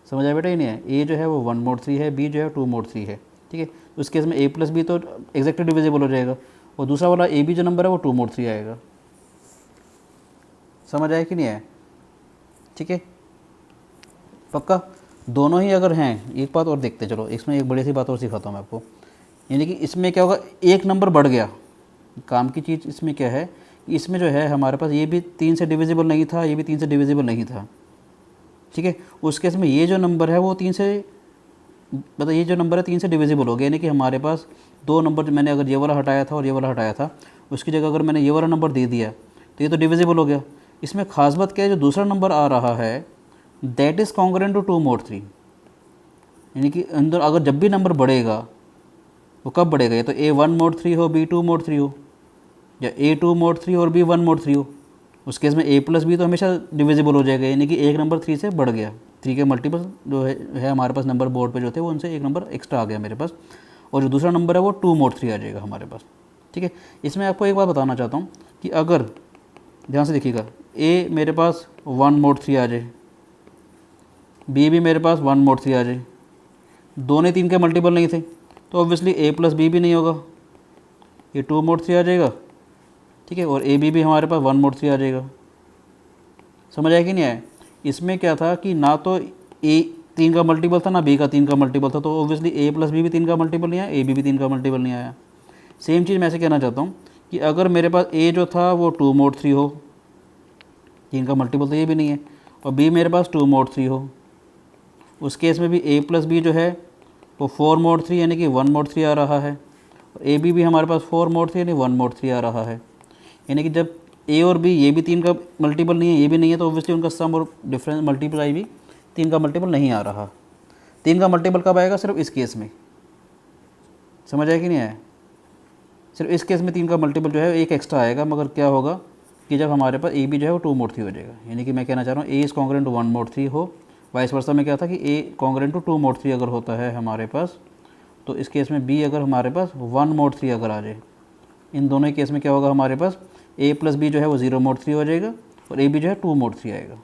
समझ आया बेटा ये नहीं है? ए जो है वो 1 mod 3 है, बी जो है 2 mod 3 है, ठीक है। उस केस में ए प्लस बी तो एग्जैक्टली डिविजिबल हो जाएगा, और दूसरा वाला ए बी जो नंबर है वो 2 mod 3 आएगा। समझ आया कि नहीं आया? ठीक है, पक्का। दोनों ही अगर हैं, एक बात और देखते चलो, इसमें एक बड़ी सी बात और सिखाता हूँ मैं आपको। यानी कि इसमें क्या होगा, एक नंबर बढ़ गया। काम की चीज़ इसमें क्या है, इसमें जो है हमारे पास ये भी 3 से डिविजिबल नहीं था, ये भी 3 से डिविजिबल नहीं था, ठीक है। उस केस में ये जो नंबर है वो 3 से, मतलब ये जो नंबर है 3 से डिविजिबल हो गया। यानी कि हमारे पास दो नंबर, मैंने अगर ये वाला हटाया था और ये वाला हटाया था, उसकी जगह अगर मैंने ये वाला नंबर दे दिया तो ये तो डिविजिबल हो गया। इसमें खास बात क्या है, जो दूसरा नंबर आ रहा है that is congruent to 2 mod 3। यानी कि अंदर अगर जब भी नंबर बढ़ेगा वो कब बढ़ेगा, या तो ए 1 mod 3 हो, बी 2 mod 3 हो, या ए 2 mod 3 और बी 1 mod 3 हो। उस केस में ए प्लस बी तो हमेशा डिविजिबल हो जाएगा। यानी कि एक नंबर 3 से बढ़ गया, 3 के मल्टीपल जो है हमारे पास नंबर बोर्ड पे जो थे वो उनसे एक नंबर एक्स्ट्रा आ गया मेरे पास, और जो दूसरा नंबर है वो 2 mod 3 आ जाएगा हमारे पास, ठीक है। इसमें आपको एक बात बताना चाहता हूँ कि अगर ध्यान से देखिएगा, ए मेरे पास 1 mod 3 आ जाए, बी भी मेरे पास 1 mod 3 आ जाए, दोनों 3 के मल्टीपल नहीं थे, तो ऑब्वियसली ए प्लस बी भी नहीं होगा, ये 2 mod 3 आ जाएगा, ठीक है। और ए बी भी हमारे पास 1 mod 3 आ जाएगा। समझ आया कि नहीं आया? इसमें क्या था कि ना तो ए 3 का मल्टीपल था, ना बी का 3 का मल्टीपल था, तो ऑब्वियसली ए प्लस बी भी 3 का मल्टीपल नहीं आया, ए बी भी 3 का मल्टीपल नहीं आया। सेम चीज़ मैं ऐसे कहना चाहता हूँ कि अगर मेरे पास ए जो था वो 2 mod 3 हो, 3 का मल्टीपल तो ये भी नहीं है, और बी मेरे पास 2 mod 3 हो, उस केस में भी ए प्लस बी जो है वो 4 mod 3 यानी कि 1 mod 3 आ रहा है, और ए बी भी हमारे पास 4 mod 3 यानी 1 mod 3 आ रहा है। यानी कि जब ए और बी ये भी 3 का मल्टीपल नहीं है, ये भी नहीं है, तो ऑब्वियसली उनका सम और डिफरेंस मल्टीप्लाई भी 3 का मल्टीपल नहीं आ रहा। 3 का मल्टीपल कब आएगा, सिर्फ इस केस में। समझ आया कि नहीं आया? सिर्फ इस केस में 3 का मल्टीपल जो है एक एक्स्ट्रा आएगा, मगर क्या होगा कि जब हमारे पास ए बी जो है वो 2 mod 3 हो जाएगा। यानी कि मैं कहना चाह रहा हूँ A is congruent to 1 mod 3 हो, वाइस वर्सा में क्या था कि ए कॉन्ग्रुएंट टू 2 mod 3 अगर होता है हमारे पास, तो इस केस में बी अगर हमारे पास 1 mod 3 अगर आ जाए, इन दोनों ही केस में क्या होगा हमारे पास, ए प्लस बी जो है वो 0 mod 3 हो जाएगा, और ए बी जो है 2 mod 3 आएगा।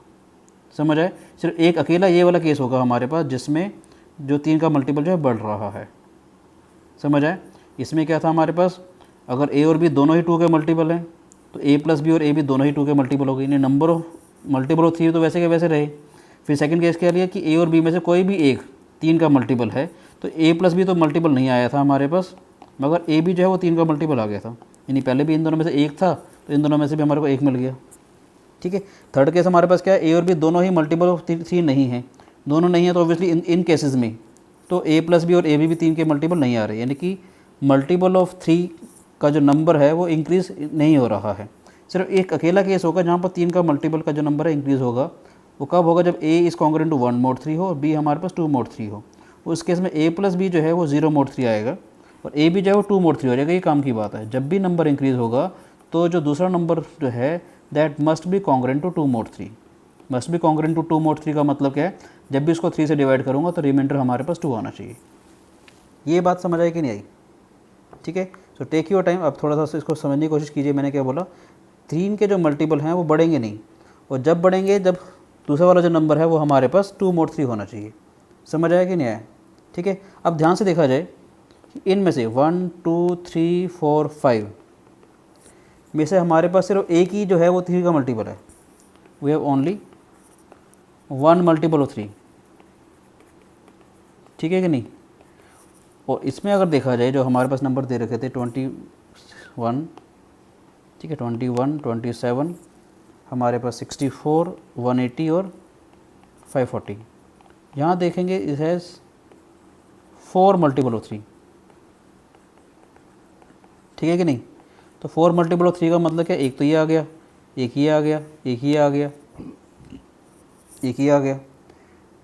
समझ आए? सिर्फ एक अकेला ये वाला केस होगा हमारे पास जिसमें जो 3 का मल्टीपल जो है बढ़ रहा है। समझ आए? इसमें क्या था हमारे पास, अगर ए और बी दोनों ही 2 के मल्टीपल हैं तो ए प्लस बी और ए भी दोनों ही 2 के मल्टीपल हो गए, यानी नंबर ऑफ मल्टीपल ऑफ 3 तो वैसे के वैसे रहे। फिर सेकंड केस क्या लिया कि ए और बी में से कोई भी एक 3 का मल्टीपल है, तो ए प्लस बी तो मल्टीपल नहीं आया था हमारे पास, मगर ए भी जो है वो 3 का मल्टीपल आ गया था, यानी पहले भी इन दोनों में से एक था तो इन दोनों में से भी हमारे को एक मिल गया। ठीक है। थर्ड केस हमारे पास क्या है, ए और बी दोनों ही मल्टीपल ऑफ 3 नहीं है, दोनों नहीं है तो ऑब्वियसली इन केसेस में तो ए प्लस बी और ए भी 3 के मल्टीपल नहीं आ रहे, यानी कि मल्टीपल ऑफ 3 का जो नंबर है वो इंक्रीज़ नहीं हो रहा है। सिर्फ एक अकेला केस होगा जहाँ पर 3 का मल्टीपल का जो नंबर है इंक्रीज़ होगा, वो कब होगा, जब A is congruent to 1 mod 3 हो और बी हमारे पास 2 mod 3 हो। उस केस में ए प्लस बी जो है वो 0 mod 3 आएगा और ए भी जो है वो 2 mod 3 हो जाएगा। ये काम की बात है, जब भी नंबर इंक्रीज़ होगा तो जो दूसरा नंबर जो है that must be congruent to 2 mod 3। Must be congruent to 2 mod 3 का मतलब क्या है, जब भी इसको 3 से डिवाइड करूँगा तो रिमाइंडर हमारे पास 2 आना चाहिए। ये बात समझ आई कि नहीं आई? ठीक है। सो टेक योर टाइम, अब थोड़ा सा इसको समझने की कोशिश कीजिए। मैंने क्या बोला, 3 के जो मल्टीपल हैं वो बढ़ेंगे नहीं, और जब बढ़ेंगे जब दूसरा वाला जो नंबर है वो हमारे पास 2 mod 3 होना चाहिए। समझ आया कि नहीं आया? ठीक है। अब ध्यान से देखा जाए कि इनमें से 1 2 3 4 5 में से हमारे पास सिर्फ एक ही जो है वो 3 का मल्टीपल है। We have only 1 multiple of 3। ठीक है कि नहीं? और इसमें अगर देखा जाए जो हमारे पास नंबर दे रखे थे 21, ठीक है, 21 27, हमारे पास 64 180 और 540, यहाँ देखेंगे इट हैज़ 4 मल्टीपल ऑफ 3। ठीक है कि नहीं? तो 4 मल्टीपल ऑफ 3 का मतलब क्या, एक तो ये आ गया, एक ही आ गया, एक ही आ गया, एक ही आ गया।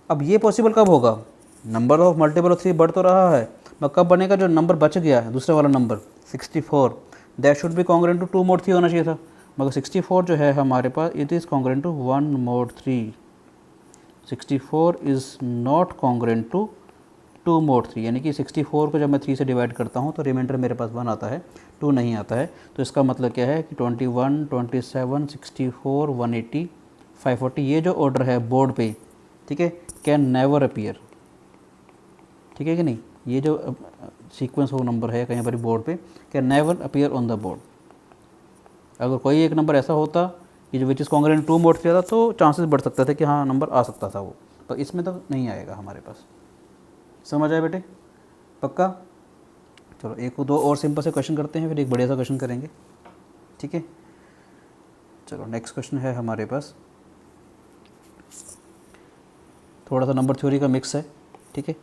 अब ये पॉसिबल कब होगा, नंबर ऑफ मल्टीपल ऑफ 3 बढ़ तो रहा है, मगर कब बनेगा, जो नंबर बच गया है दूसरे वाला number 64, that should be congruent to 2 mod 3 होना चाहिए था, मगर 64 जो है हमारे पास it is congruent to 1 mod 3। 64 is not congruent to 2 mod 3, यानी कि 64 को जब मैं 3 से डिवाइड करता हूँ तो रिमाइंडर मेरे पास 1 आता है, 2 नहीं आता है। तो इसका मतलब क्या है कि 21 27 64 180 540 ये जो ऑर्डर है बोर्ड पे, ठीक है, कैन नेवर अपीयर। ठीक है कि नहीं? ये जो सीक्वेंस ऑफ नंबर है कहीं पर बोर्ड पे, can never appear on the board. अगर कोई एक नंबर ऐसा होता कि जो विच इज़ कॉन्ग्रुएंट 2 mod 3 था तो चांसेस बढ़ सकता था कि हाँ नंबर आ सकता था वो, पर इसमें तो नहीं आएगा हमारे पास। समझ आए बेटे? पक्का? चलो एक दो और सिंपल से क्वेश्चन करते हैं, फिर एक बढ़िया सा क्वेश्चन करेंगे। ठीक है, चलो नेक्स्ट क्वेश्चन है हमारे पास, थोड़ा सा नंबर थ्योरी का मिक्स है। ठीक है,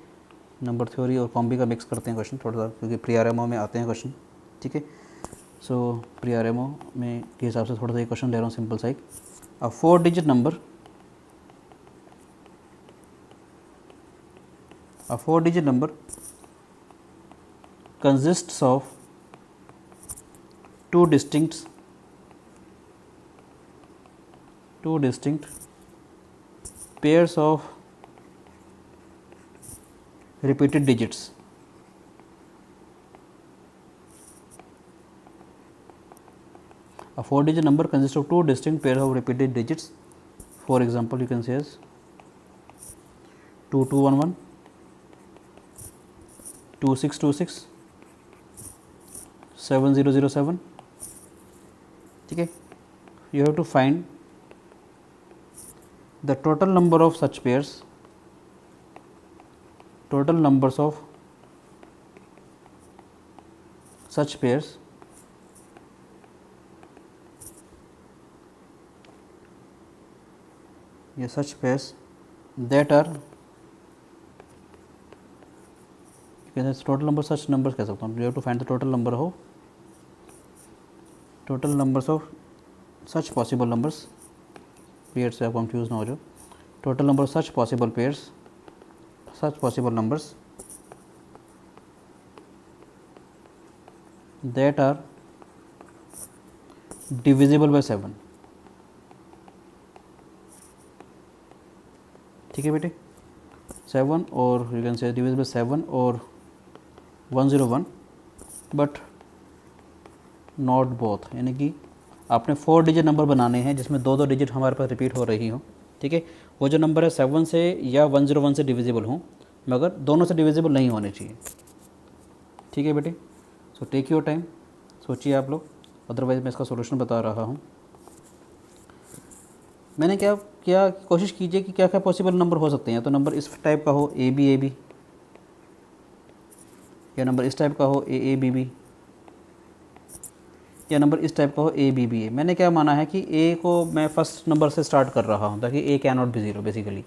नंबर थ्योरी और कॉम्बी का मिक्स करते हैं क्वेश्चन थोड़ा सा, क्योंकि प्री-आरएमओ में आते हैं क्वेश्चन। ठीक है, सो प्री-आरएमओ में के हिसाब से थोड़ा सा एक क्वेश्चन ले रहा हूँ सिंपल सा एक। अ 4 digit number, a 4-digit number consists of two distinct pairs of repeated digits. A 4-digit number consists of two distinct pairs of repeated digits. For example, you can say as 2211, 2626, 7007. ठीक है, you have to find the total number of such pairs, total numbers of such pairs such pairs that are, total number such numbers कह सकता हूँ। You have to find the total number of such possible numbers, pairs से आप confuse ना हो जाओ, total number of such possible pairs, such possible numbers that are divisible by 7. ठीक है बेटे, 7 और यू कैन से डिविजिबल 7 और 101 बट नॉट बोथ, यानी कि आपने 4 डिजिट नंबर बनाने हैं जिसमें दो डिजिट हमारे पास रिपीट हो रही हो। ठीक है, वो जो नंबर है 7 से या 101 से डिविजिबल हों, मगर दोनों से डिविजिबल नहीं होने चाहिए। ठीक है बेटे, सो टेक योर टाइम, सोचिए आप लोग, अदरवाइज़ मैं इसका सोल्यूशन बता रहा हूँ। मैंने क्या क्या कोशिश कीजिए कि क्या क्या पॉसिबल नंबर हो सकते हैं। तो नंबर इस टाइप का हो ए बी, या नंबर इस टाइप का हो ए बी बी, या नंबर इस टाइप का हो ए बी बी ए। मैंने क्या माना है कि ए को मैं फर्स्ट नंबर से स्टार्ट कर रहा हूँ ताकि A can not be zero basically.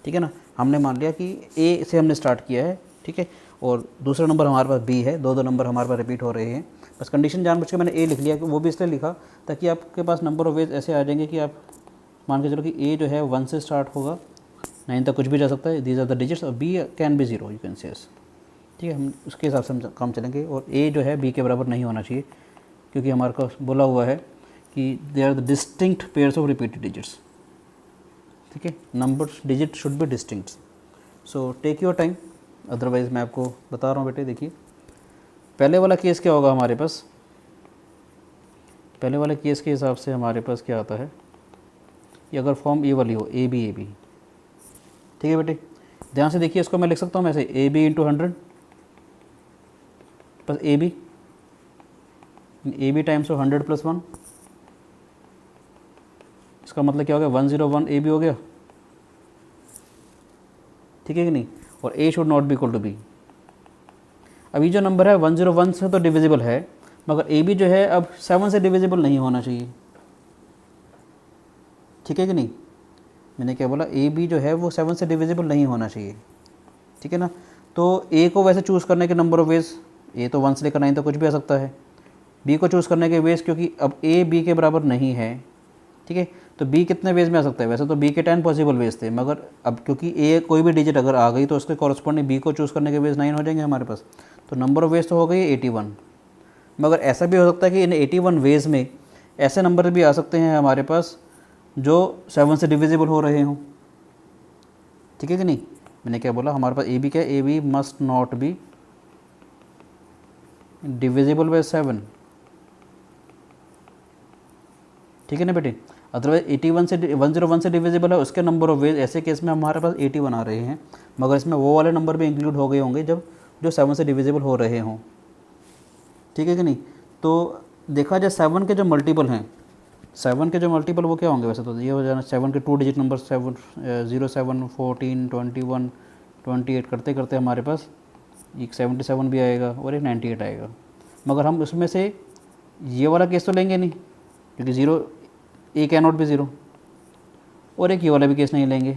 ठीक है ना, हमने मान लिया कि ए से हमने स्टार्ट किया है, ठीक है, और दूसरा नंबर हमारे पास बी है, दो नंबर हमारे पास रिपीट हो रहे हैं। बस कंडीशन जानबूझ के मैंने ए लिख लिया, कि वो भी इसलिए लिखा ताकि आपके पास नंबर ऑफ वेज ऐसे आ जाएंगे कि आप मान के चलो कि ए जो है 1 से स्टार्ट होगा, 9 तक कुछ भी जा सकता है, दीज आर द डिजिट्स, और B can be zero, you can say. ठीक है, हम उसके हिसाब से हम काम चलेंगे। और ए जो है बी के बराबर नहीं होना चाहिए, क्योंकि हमारे को बोला हुआ है कि they are the distinct pairs of repeated digits. ठीक है, number digit should be distinct. So take your time, otherwise मैं आपको बता रहा हूँ बेटे। देखिए पहले वाला केस क्या होगा हमारे पास, पहले वाले केस के हिसाब से हमारे पास क्या आता है, ये अगर फॉर्म ए वाली हो ए बी, ठीक है बेटे, ध्यान से देखिए, इसको मैं लिख सकता हूँ ऐसे A B into 100 plus A B times 100 plus 1। इसका मतलब क्या हो गया, 101 ए बी हो गया। ठीक है कि नहीं, और A should not be equal to B. अब ये जो नंबर है 101 से तो डिविजिबल है, मगर ए बी जो है अब 7 से डिविजिबल नहीं होना चाहिए। ठीक है कि नहीं, मैंने क्या बोला, ए बी जो है वो 7 से डिविजिबल नहीं होना चाहिए। ठीक है ना, तो ए को वैसे चूज़ करने के नंबर ऑफ वेज, ए तो 1 से लेकर 9 तक कुछ भी आ सकता है। बी को चूज़ करने के वेज, क्योंकि अब ए बी के बराबर नहीं है, ठीक है, तो बी कितने वेज में आ सकता है, वैसे तो बी के 10 पॉसिबल वेज थे, मगर अब क्योंकि ए कोई भी डिजिट अगर आ गई तो उसके कॉरस्पॉन्डिंग बी को चूज़ करने के वेज 9 हो जाएंगे हमारे पास। तो नंबर ऑफ वेज तो हो गई 81, मगर ऐसा भी हो सकता है कि इन 81 वेज में ऐसे नंबर भी आ सकते हैं हमारे पास जो 7 से डिविजिबल हो रहे हों। ठीक है कि नहीं, मैंने क्या बोला, हमारे पास ए बी क्या है, A B must not be divisible by 7। ठीक है ना बेटे, अदरवाइज 81 से 101 से डिविजिबल है, उसके नंबर ऑफ वेज, ऐसे केस में हमारे पास 81 आ रहे हैं, मगर इसमें वो वाले नंबर भी इंक्लूड हो गए होंगे जब जो 7 से डिविजिबल हो रहे हों। ठीक है कि नहीं, तो देखा जाए 7 के जो मल्टीपल हैं, 7 के जो मल्टीपल वो क्या होंगे, वैसे तो ये हो जाना 7 के 2 डिजिट नंबर 7 0 7 14 21 28 करते करते हमारे पास एक 77 भी आएगा और एक 98 आएगा। मगर हम उसमें से ये वाला केस तो लेंगे नहीं, क्योंकि zero A can not be zero, और एक ये वाला भी केस नहीं लेंगे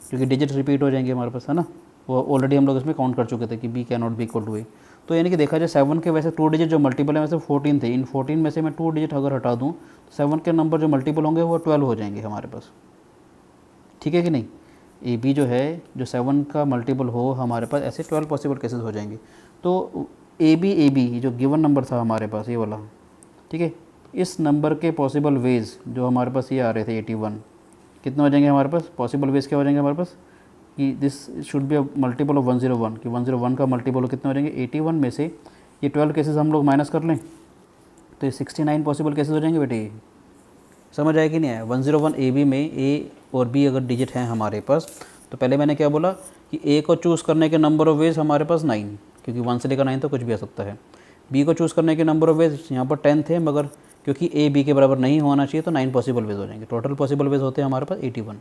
क्योंकि डिजिट रिपीट हो जाएंगे हमारे पास, है ना, वो ऑलरेडी हम लोग इसमें काउंट कर चुके थे कि B can not be equal to A. तो यानी कि देखा जाए 7 के वैसे 2 डिजिट जो मल्टीपल है वैसे 14 थे, इन 14 में से मैं 2 डिजिट अगर हटा दूँ तो 7 के नंबर जो मल्टीपल होंगे वो 12 हो जाएंगे हमारे पास। ठीक है कि नहीं, ए बी जो है जो 7 का मल्टीपल हो हमारे पास, ऐसे 12 पॉसिबल केसेस हो जाएंगे। तो ए बी जो गिवन नंबर था हमारे पास ये वाला, ठीक है, इस नंबर के पॉसिबल वेज जो हमारे पास ये आ रहे थे 81, कितने हो जाएंगे हमारे पास, पॉसिबल वेज क्या हो जाएंगे हमारे पास, कि this should be a multiple of 101, कि 101 का मल्टीपल कितने हो जाएंगे 81 में से ये 12 केसेस हम लोग माइनस कर लें तो ये 69 पॉसिबल केसेस हो जाएंगे बेटे। समझ आया कि नहीं आया, 101 ए बी में ए और बी अगर डिजिट हैं हमारे पास, तो पहले मैंने क्या बोला कि ए को चूज़ करने के नंबर ऑफ वेज हमारे पास 9, क्योंकि 1 से लेकर 9 तो कुछ भी आ सकता है। बी को चूज़ करने के नंबर ऑफ वेज यहाँ पर 10 थे, मगर क्योंकि ए बी के बराबर नहीं होना चाहिए तो 9 पॉसिबल वेज हो जाएंगे। टोटल पॉसिबल वेज होते हैं हमारे पास 81।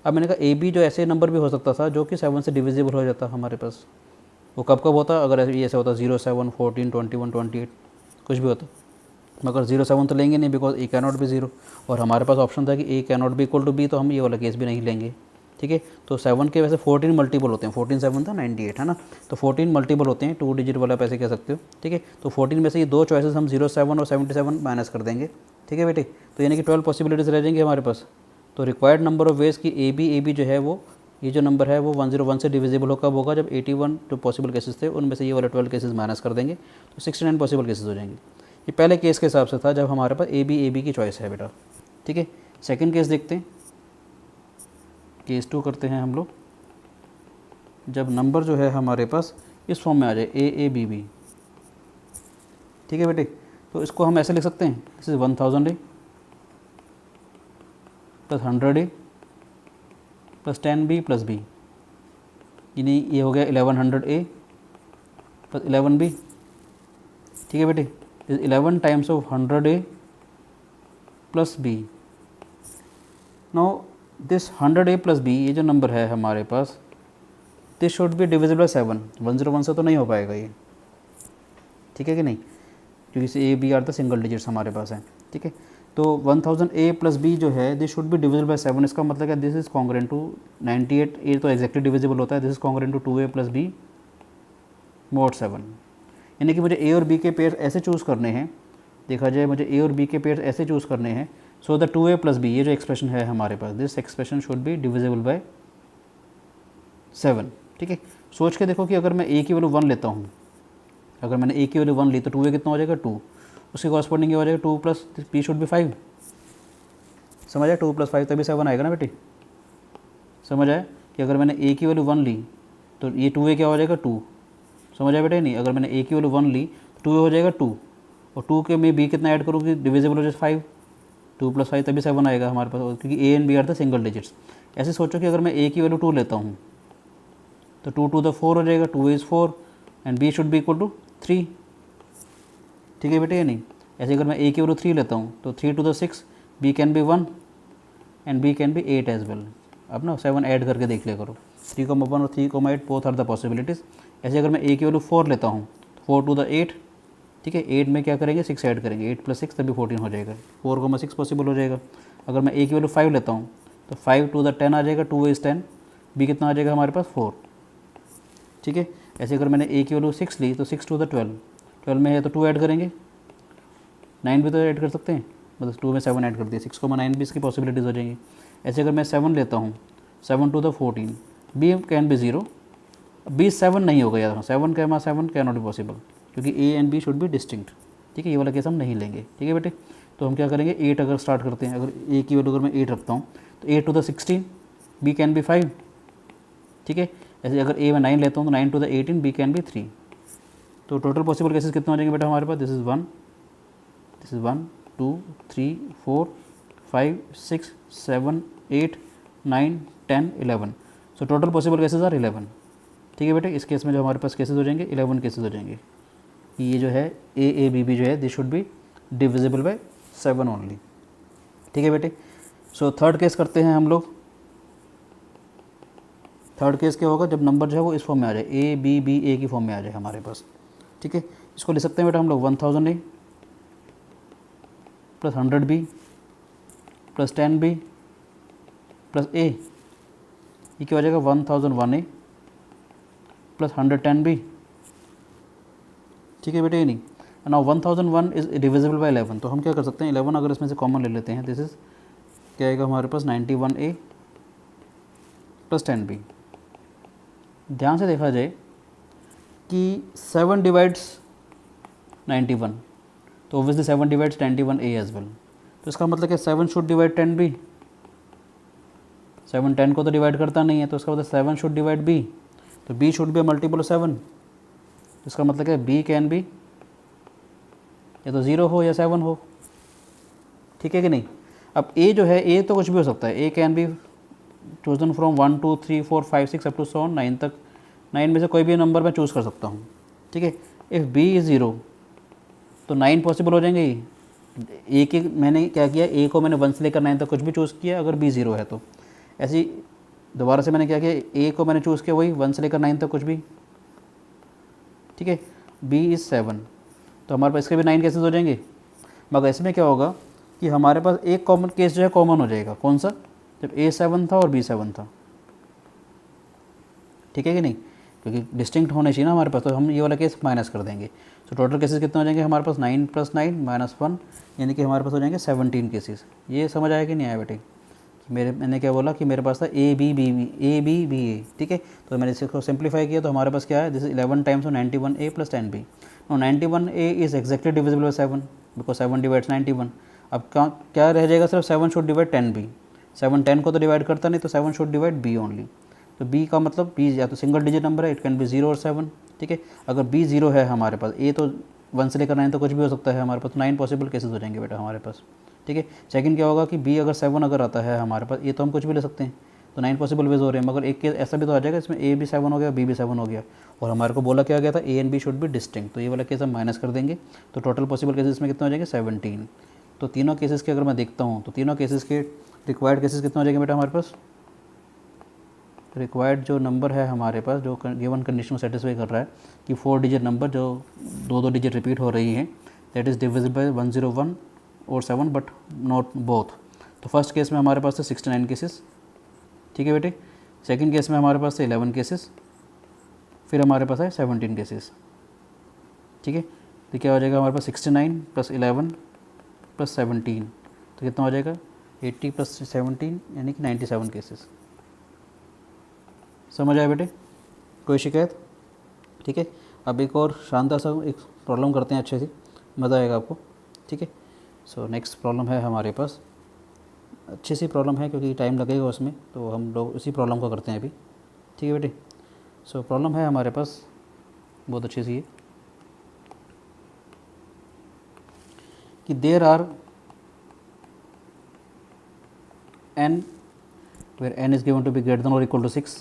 अब मैंने कहा ए बी जो ऐसे नंबर भी हो सकता था जो कि 7 से डिविजिबल हो जाता हमारे पास, वो कब कब होता, अगर ऐसे होता 0 7 14 21 28 कुछ भी होता, मगर 0 7 तो लेंगे नहीं because A can not be zero, और हमारे पास ऑप्शन था कि A can not be equal to B, तो हम ये वाला केस भी नहीं लेंगे। ठीक है, तो 7 के वैसे 14 मल्टीपल होते हैं, 14 7 था 98 है ना, तो 14 मल्टीपल होते हैं, 2 डिजिट वाला आप ऐसे कह सकते हो। ठीक है, तो 14 में से ये दो चॉइसेस हम 0 7 और 77 माइनस कर देंगे। ठीक है बेटे, तो यानी कि 12 पॉसिबिलिटीज़ रह जाएंगे हमारे पास। तो रिक्वायर्ड नंबर ऑफ वेज की ए बी जो है वो, ये जो नंबर है वो 101 से डिविजिबल हो कब होगा, जब 81 जो पॉसिबल केसेस थे उनमें से ये वाले 12 केसेस माइनस कर देंगे तो 69 पॉसिबल केसेस हो जाएंगे। ये पहले केस के हिसाब से था जब हमारे पास ए बी की चॉइस है बेटा। ठीक है, सेकंड केस देखते हैं, केस 2 करते हैं हम लोग, जब नंबर जो है हमारे पास इस फॉर्म में आ जाए ए बी। ठीक है बेटे, तो इसको हम ऐसे लिख सकते हैं, this is 1000 A plus 100 A plus 10 B plus B, यानी ये हो गया 1100A प्लस 11B, ठीक है बेटे, 11 times of 100A plus B। Now this 100A plus B, ये जो नंबर है हमारे पास, this should be divisible by 7। 101 से तो नहीं हो पाएगा ये, ठीक है कि नहीं, क्योंकि इसे A B are the single digits हमारे पास हैं, ठीक है। तो 1000A प्लस B जो है this should be divisible by 7। इसका मतलब है दिस इज कॉन्ग्रुएंट टू 98, ए तो एग्जैक्टली डिविजिबल होता है, this is congruent to 2A plus B mod 7। यानी कि मुझे A और B के पेयर ऐसे चूज़ करने हैं, देखा जाए मुझे A और B के पेयर ऐसे चूज़ करने हैं, so the 2A plus B, ये जो एक्सप्रेशन है हमारे पास, this expression should be divisible by 7, ठीक है। सोच के देखो कि अगर मैं A की वैल्यू 1 लेता हूँ, अगर मैंने A की वैल्यू 1 ली तो 2A कितना हो जाएगा 2, उसके कॉरस्पॉन्डिंग क्या हो जाएगा 2 प्लस B शुड बी 5। समझ आया, 2 प्लस 5 तभी 7 आएगा ना बेटी। समझ आया कि अगर मैंने A की वैल्यू 1 ली तो ये 2A क्या हो जाएगा 2। समझ आया बेटे नहीं, अगर मैंने A की वैल्यू 1 ली तो 2A हो जाएगा 2, और 2 के में B कितना ऐड करूँगी, डिविजिबल हो जाए 5, 2 प्लस 5 तभी 7 आएगा हमारे पास, क्योंकि A and B are the single digits. ऐसे सोचो कि अगर मैं A की वैल्यू 2 लेता हूँ तो 2 टू द 4 हो जाएगा, 2 is 4 and B should be equal to 3, ठीक है बेटे या नहीं। ऐसे अगर मैं A की वैल्यू 3 लेता हूँ तो 3 to the 6, B can be 1 and B can be 8 as well. अब ना 7 ऐड करके देख लिया करो, 3,1 और 3,8 बोथ आर द पॉसिबिलिटीज़। ऐसे अगर मैं A की वैल्यू 4 लेता हूँ, 4 टू द 8, ठीक है, 8 में क्या करेंगे 6 ऐड करेंगे, 8 प्लस 6 तभी 14 हो जाएगा, 4,6 पॉसिबल हो जाएगा। अगर मैं A की वैल्यू 5 लेता हूँ तो 5 टू द 10 आ जाएगा, 2 इज़ 10, B कितना आ जाएगा हमारे पास 4, ठीक है। ऐसे अगर मैंने A की वैल्यू 6 ली तो 6 टू द 12, 12 में है तो 2 ऐड करेंगे, 9 भी तो ऐड कर सकते हैं, मतलब 2 में 7 ऐड कर दिया, 6,9 भी इसकी पॉसिबिलिटीज़ हो जाएंगी। ऐसे अगर मैं 7 लेता हूँ, 7 to the 14, B can be 0, B 7 नहीं होगा यार, 7 का 7 कैन नॉट बी पॉसिबल, क्योंकि A and B should be distinct, ठीक है, ये वाला केस हम नहीं लेंगे, ठीक है बेटे। तो हम क्या करेंगे 8 अगर स्टार्ट करते हैं, अगर A की वैल्यू अगर मैं 8 रखता हूँ तो 8 to the 16, B can be 5, ठीक है। ऐसे अगर A में 9 लेता हूँ तो 9 to the 18, B can be 3। तो टोटल पॉसिबल केसेस कितने हो जाएंगे बेटा हमारे पास, this is 1 2 3 4 5 6 7 8 9 10 11। So total possible cases are 11, ठीक है बेटे। इस केस में जो हमारे पास केसेस हो जाएंगे 11 केसेस हो जाएंगे। ये जो है A B जो है this should be divisible by 7 only, ठीक है बेटे। सो थर्ड केस करते हैं हम लोग। थर्ड केस क्या होगा, जब नंबर जो है वो इस फॉर्म में आ जाए, A की फॉर्म में आ जाए हमारे पास, ठीक है। इसको लिख सकते हैं बेटा हम लोग 1000A plus 100B plus 10B plus A, ये क्या हो जाएगा 1001A प्लस 110B, ठीक है बेटे। ये नहीं, नाउ 1001 इज डिविजिबल बाय 11, तो हम क्या कर सकते हैं 11 अगर इसमें से कॉमन ले लेते हैं, दिस इज क्या आएगा हमारे पास 91A प्लस 10B। ध्यान से देखा जाए कि 7 डिवाइड्स 91, तो obviously 7 divides 91A as well, तो इसका मतलब है 7 शुड डिवाइड 10B, 7 10 को तो डिवाइड करता नहीं है, तो इसका मतलब 7 शुड डिवाइड B, तो B should be multiple of 7, तो इसका मतलब है B कैन बी या तो 0 हो या 7 हो, ठीक है कि नहीं। अब A जो है A तो कुछ भी हो सकता है, A can be chosen from 1 2 3 4 5 6 up to 7 9 तक, 9 में से कोई भी नंबर मैं चूज़ कर सकता हूँ, ठीक है। इफ़ B इज़ 0 तो 9 पॉसिबल हो जाएंगे। A के मैंने क्या किया, A को मैंने 1 से लेकर 9 तक कुछ भी चूज़ किया, अगर B 0 है तो। ऐसे ही दोबारा से मैंने क्या किया, A को मैंने चूज़ किया वही 1 से लेकर 9 तक कुछ भी, ठीक है। B इज़ 7, तो हमारे पास इसके भी 9 केसेस हो जाएंगे। मगर इसमें क्या होगा कि हमारे पास एक कॉमन केस जो है कॉमन हो जाएगा, कौन सा, जब A 7 था और B 7 था, ठीक है कि नहीं, क्योंकि डिस्टिंक्ट होने चाहिए ना हमारे पास, तो हम ये वाला केस माइनस कर देंगे। तो टोटल केसेस कितने हो जाएंगे हमारे पास 9 + 9 - 1, यानी कि हमारे पास हो जाएंगे 17 केसेस। ये समझ आया कि नहीं आया बेटे, मैंने क्या बोला कि मेरे पास था A B B A, ठीक है। तो मैंने इसको सिंप्लीफाई किया तो हमारे पास क्या है, this is 11 times of 91A plus 10B। No 91A is exactly divisible by 7 because 7 divides 91। अब क्या रह जाएगा, सिर्फ 7 शुड डिवाइड 10B, 7 10 को तो डिवाइड करता नहीं, तो 7 शुड डिवाइड B ओनली। तो B का मतलब B या तो सिंगल डिजिट नंबर है, इट कैन बी 0 और 7, ठीक है। अगर B 0 है हमारे पास, A तो 1 से लेकर 9 तो कुछ भी हो सकता है हमारे पास, तो 9 पॉसिबल केसेस हो जाएंगे बेटा हमारे पास, ठीक है। सेकंड क्या होगा कि B अगर 7 अगर आता है हमारे पास, ये तो हम कुछ भी ले सकते हैं, तो 9 पॉसिबल वेज हो रहे हैं, मगर एक केस ऐसा भी तो आ जाएगा इसमें ए भी 7 हो गया, बी भी 7 हो गया, और हमारे को बोला क्या गया था, A and B should be distinct, तो ये वाला केस हम माइनस कर देंगे, तो टोटल पॉसिबल केसेस में कितना हो जाएंगे 17। तो तीनों केसेस के अगर मैं देखता हूँ तो तीनों केसेस के रिक्वायर्ड केसेस कितना हो जाएंगे बेटा हमारे पास, रिक्वायर्ड जो नंबर है हमारे पास जो गिवन कंडीशन को सेटिस्फाई कर रहा है कि 4 डिजिट नंबर जो 2 डिजिट रिपीट हो रही हैं, दैट इज़ डिविजिबल बाय 101 और 7 बट नॉट बोथ। तो फर्स्ट केस में हमारे पास थे 69 केसेस, ठीक है बेटे। सेकंड केस में हमारे पास थे 11 केसेस, फिर हमारे पास है 17 केसेस, ठीक है। तो क्या हो जाएगा हमारे पास 69 + 11 + 17, तो कितना हो जाएगा 80 + 17 यानी कि 97 केसेस। समझ आया बेटे, कोई शिकायत, ठीक है। अब एक और शानदार सा एक प्रॉब्लम करते हैं, अच्छे से मज़ा आएगा आपको, ठीक है। सो नेक्स्ट प्रॉब्लम है हमारे पास, अच्छी सी प्रॉब्लम है क्योंकि टाइम लगेगा उसमें, तो हम लोग इसी प्रॉब्लम को करते हैं अभी, ठीक है बेटे। सो प्रॉब्लम है हमारे पास बहुत अच्छी सी है कि there are n where n is given to be greater than or equal to 6,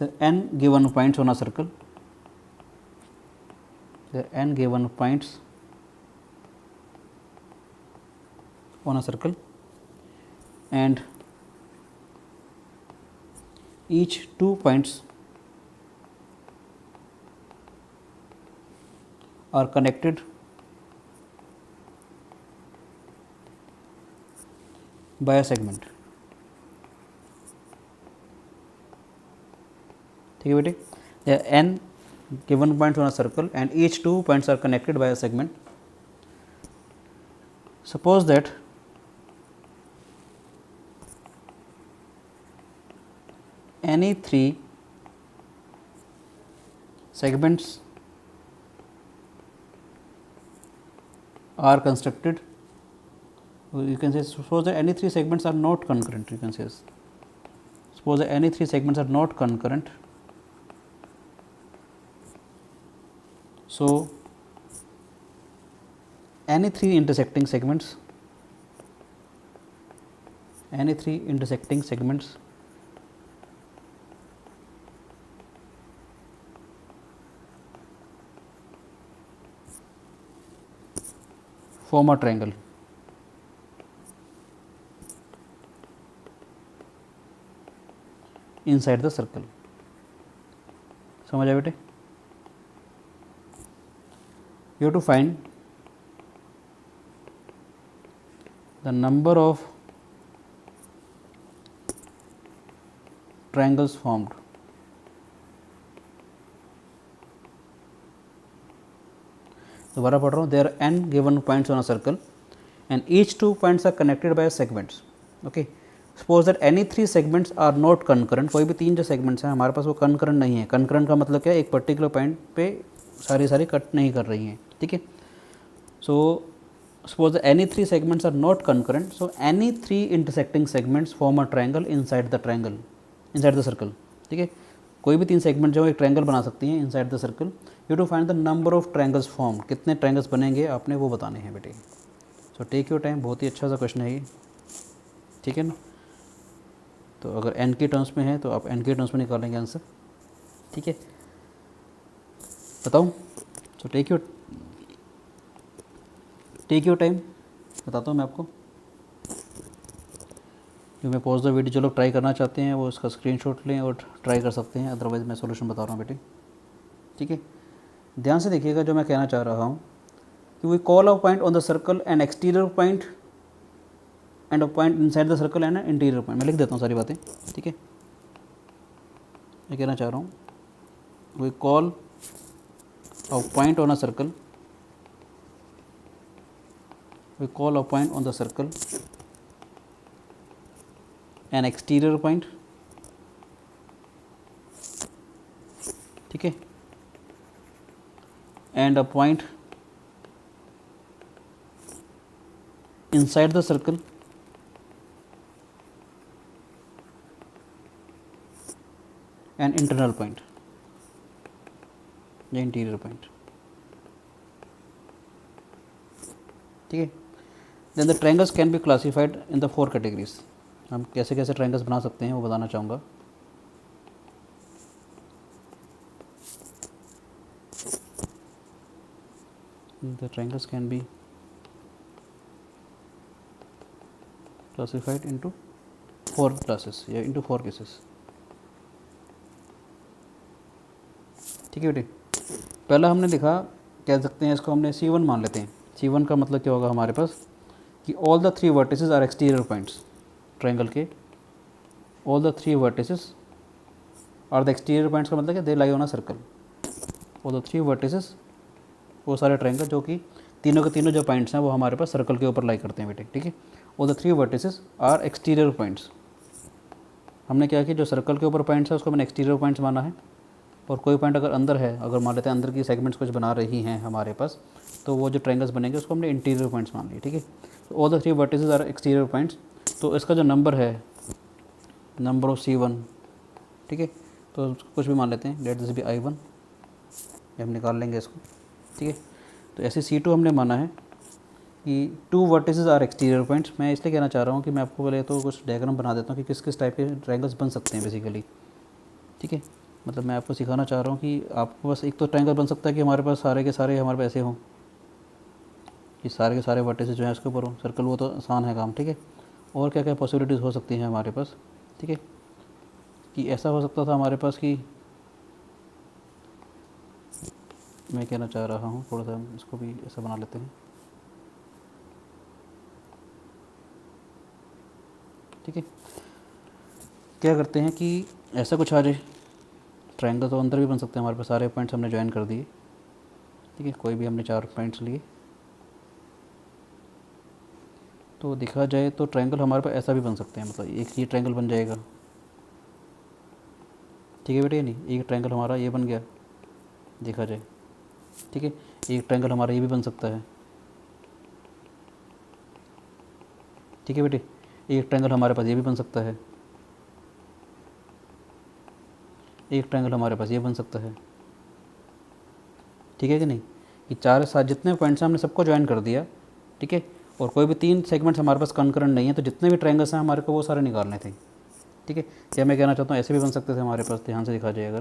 the n given points on a circle, the n given points on a circle and each 2 points are connected by a segment, ठीक है बेटे। there are n given points on a circle and each 2 points are connected by a segment. Suppose that any 3 segments are constructed, you can say suppose that any 3 segments are not concurrent, you can say suppose that any 3 segments are not concurrent, so any 3 intersecting segments form a triangle inside the circle. समझ आया बेटे, you have to find the number of triangles formed. दोबारा पढ़ रहा हूँ, there are n given points on a circle and each 2 points are connected by segments. Okay, suppose that any 3 segments are not concurrent, कोई भी 3 जो segments हैं हमारे पास वो concurrent नहीं है। concurrent का मतलब क्या है, एक particular point पे सारी कट नहीं कर रही हैं, ठीक है। so suppose that any 3 segments are not concurrent, so any 3 intersecting segments form a triangle inside the circle, ठीक है। कोई भी 3 सेगमेंट जो एक ट्रायंगल बना सकती हैं inside the circle. You to find the number of triangles form, कितने ट्रायंगल्स बनेंगे आपने वो बताने हैं बेटे। सो टेक योर टाइम, बहुत ही अच्छा सा क्वेश्चन है ये, ठीक है ना। तो अगर एन के टर्म्स में है तो आप एन के टर्म्स में निकालेंगे आंसर, ठीक है। बताऊँ, सो टेक योर टाइम, बताता हूँ मैं आपको। जो मैं पॉज द वीडियो, जो लोग ट्राई करना चाहते हैं वो इसका स्क्रीनशॉट लें और ट्राई कर सकते हैं, अदरवाइज़ मैं सॉल्यूशन बता रहा हूँ बेटे, ठीक है। ध्यान से देखिएगा जो मैं कहना चाह रहा हूँ कि we call a point on the circle an exterior point and a point inside the circle and interior point. मैं लिख देता हूँ सारी बातें, ठीक है। मैं कहना चाह रहा हूँ we call a point on a circle, we call a point on the circle an exterior point, ठीक है, and a point inside the circle an internal point या interior point, ठीक है। then the triangles can be classified in the 4 categories, हम कैसे कैसे triangles बना सकते हैं वो बताना चाहूँगा। The triangles can be classified into 4 classes या इनटू 4 केसेस। ठीक है बेटे, पहला हमने लिखा, कह सकते हैं इसको हमने C1 मान लेते हैं। C1 का मतलब क्या होगा हमारे पास कि all the 3 vertices are exterior points triangle के। All the 3 vertices are the exterior points का मतलब क्या, they lie on a circle. All the 3 vertices, वो सारे ट्रायंगल जो कि तीनों के तीनों जो पॉइंट्स हैं वो हमारे पास सर्कल के ऊपर लाई करते हैं बेटे। ठीक है, all the 3 vertices are exterior points. हमने क्या किया, जो सर्कल के ऊपर पॉइंट्स है उसको मैंने एक्सटीरियर पॉइंट्स माना है, और कोई पॉइंट अगर अंदर है, अगर मान लेते हैं अंदर की सेगमेंट्स कुछ बना रही हैं हमारे पास, तो वो जो ट्रायंगल्स बनेंगे उसको हमने इंटीरियर पॉइंट्स मान लिए। ठीक है, तो all the 3 vertices are exterior points. तो इसका जो नंबर है, नंबर ऑफ C1, ठीक है, तो कुछ भी मान लेते हैं, लेट दिस बी I1, ये हम निकाल लेंगे इसको। ठीक है, तो ऐसे C2 हमने माना है कि 2 वर्टिसेस आर एक्सटीरियर पॉइंट्स। मैं इसलिए कहना चाह रहा हूँ कि मैं आपको पहले तो कुछ डायग्राम बना देता हूँ कि किस किस टाइप के ट्रायंगल्स बन सकते हैं बेसिकली। ठीक है, मतलब मैं आपको सिखाना चाह रहा हूँ कि आपको बस एक तो ट्रायंगल बन सकता है कि हमारे पास सारे के सारे हमारे पास ऐसे हों कि सारे के सारे वर्टिसेस जो हैं उसके ऊपर हो सर्कल, वो तो आसान है काम। ठीक है, और क्या क्या पॉसिबिलिटीज़ हो सकती हैं हमारे पास। ठीक है, कि ऐसा हो सकता था हमारे पास कि, मैं कहना चाह रहा हूँ थोड़ा सा हम इसको भी ऐसा बना लेते हैं। ठीक है, क्या करते हैं कि ऐसा कुछ आ जाए, ट्रायंगल तो अंदर भी बन सकते हैं हमारे पास, सारे पॉइंट्स हमने ज्वाइन कर दिए। ठीक है, कोई भी हमने 4 पॉइंट्स लिए, तो देखा जाए तो ट्रायंगल हमारे पास ऐसा भी बन सकते हैं, मतलब एक ये ट्रायंगल बन जाएगा। ठीक है बेटे, नहीं एक ट्रायंगल हमारा ये बन गया देखा जाए। ठीक है, एक ट्रायंगल हमारा ये भी बन सकता है। ठीक है बेटे, एक ट्रायंगल हमारे पास ये भी बन सकता है, एक ट्रायंगल हमारे पास ये बन सकता है। ठीक है कि नहीं, ये 4 साथ जितने पॉइंट्स हैं हमने सबको ज्वाइन कर दिया। ठीक है, और कोई भी 3 सेगमेंट्स हमारे पास कंकरेंट नहीं है, तो जितने भी ट्रायंगल्स हैं हमारे को वो सारे निकालने थे। ठीक है, क्या मैं कहना चाहता हूँ ऐसे भी बन सकते थे हमारे पास, ध्यान से दिखा जाए अगर,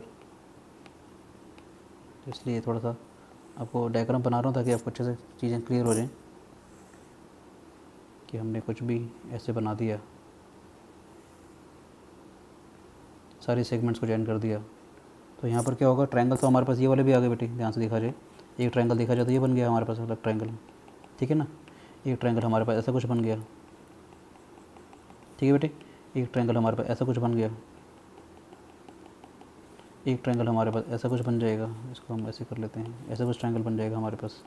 तो इसलिए थोड़ा सा आपको डायग्राम बना रहा हूँ ताकि आपको अच्छे से चीज़ें क्लियर हो जाएं कि हमने कुछ भी ऐसे बना दिया, सारी सेगमेंट्स को ज्वाइन कर दिया, तो यहाँ पर क्या होगा, ट्रायंगल तो हमारे पास ये वाले भी आ गए बेटे, ध्यान से देखा जाए। एक ट्रायंगल देखा जाए तो ये बन गया हमारे पास अलग ट्रायंगल। ठीक है ना, एक ट्रायंगल हमारे पास ऐसा कुछ बन गया। ठीक है बेटे, एक ट्रायंगल हमारे पास ऐसा कुछ बन गया, एक ट्रायंगल हमारे पास ऐसा कुछ बन जाएगा, इसको हम ऐसे कर लेते हैं, ऐसा कुछ ट्रायंगल बन जाएगा हमारे पास,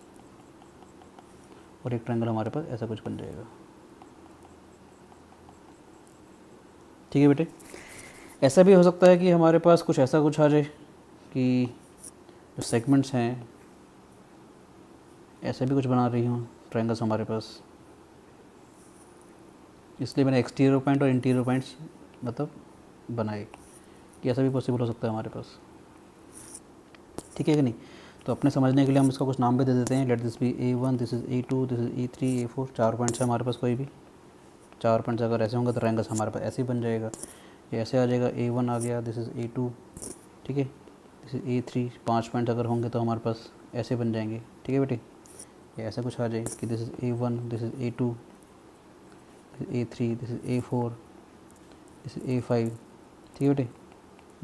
और एक ट्रायंगल हमारे पास ऐसा कुछ बन जाएगा। ठीक है बेटे, ऐसा भी हो सकता है कि हमारे पास कुछ ऐसा कुछ आ जाए कि जो सेगमेंट्स हैं ऐसे भी कुछ बना रही हूँ ट्रायंगल्स हमारे पास, इसलिए मैंने एक्सटीरियर पॉइंट और इंटीरियर पॉइंट्स मतलब बनाए, कि ऐसा भी पॉसिबल हो सकता है हमारे पास। ठीक है कि नहीं, तो अपने समझने के लिए हम इसका कुछ नाम भी दे देते हैं, let this be A1, this is A2, this is A3, A4। 4 points है हमारे पास, कोई भी 4 पॉइंट्स अगर ऐसे होंगे तो ट्रायंगल्स हमारे पास ऐसे ही बन जाएगा। ये ऐसे आ जाएगा, A1 आ गया, दिस इज़ A2, ठीक है, दिस इज़ A3। 5 पॉइंट्स अगर होंगे तो हमारे पास ऐसे बन जाएंगे। ठीक है बेटे, ये ऐसा कुछ आ जाए कि this is A1, this is A2, this is A3, this is A4, this is A5। ठीक है बेटे,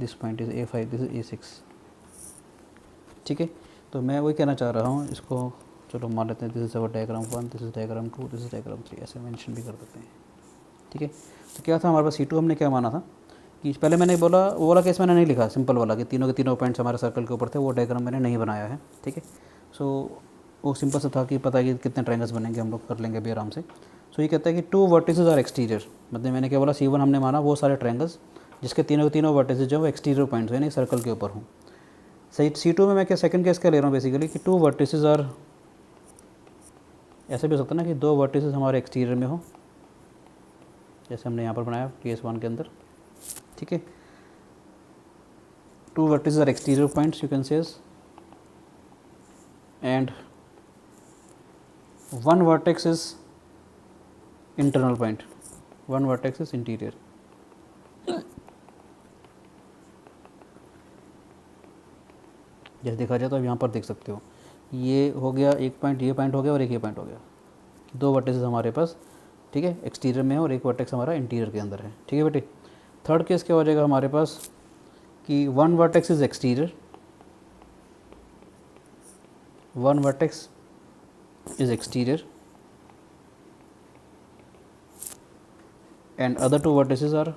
this point is A5, this is A6। ठीक है, तो मैं वही कहना चाह रहा हूँ, इसको चलो मान लेते हैं, this is our diagram 1, this is diagram 2, this is diagram 3, ऐसे मेंशन भी कर देते हैं। ठीक है, तो क्या था हमारे पास C2, हमने क्या माना था कि पहले मैंने बोला, वो वाला केस मैंने नहीं लिखा, सिंपल वाला कि तीनों के तीनों पॉइंट्स हमारे सर्कल के ऊपर थे, वो डायग्राम मैंने नहीं बनाया है। ठीक है, सो वो सिंपल सा था कि पता है कि कितने ट्रायंगल्स बनेंगे, हम लोग कर लेंगे अभी आराम से। सो ये कहता है कि 2 वर्टिसेस आर एक्सटीरियर, मतलब मैंने क्या बोला, C1 हमने माना वो सारे ट्रायंगल्स जिसके तीनों के तीनों वर्टिसेस जो वो एक्सटीरियर पॉइंट्स यानी सर्कल के ऊपर हों। सही, C2 में मैं क्या सेकंड केस क्या ले रहा हूँ बेसिकली कि 2 वर्टिसेस आर, ऐसे भी हो सकता है ना कि 2 वर्टिसेस हमारे एक्सटीरियर में हो, जैसे हमने यहाँ पर बनाया केस 1 के अंदर। ठीक है, 2 vertices are exterior points you can say, and 1 vertex is internal point. One vertex is interior. जैसे देखा जाए तो अब यहाँ पर देख सकते हो, ये हो गया एक पॉइंट, ये पॉइंट हो गया और एक ये पॉइंट हो गया। दो वर्टेक्स हमारे पास, ठीक है, एक्सटीरियर में है और एक वर्टेक्स हमारा इंटीरियर के अंदर है। ठीक है बेटे। थर्ड केस क्या हो जाएगा हमारे पास कि one vertex is exterior, one vertex is exterior and other two vertices are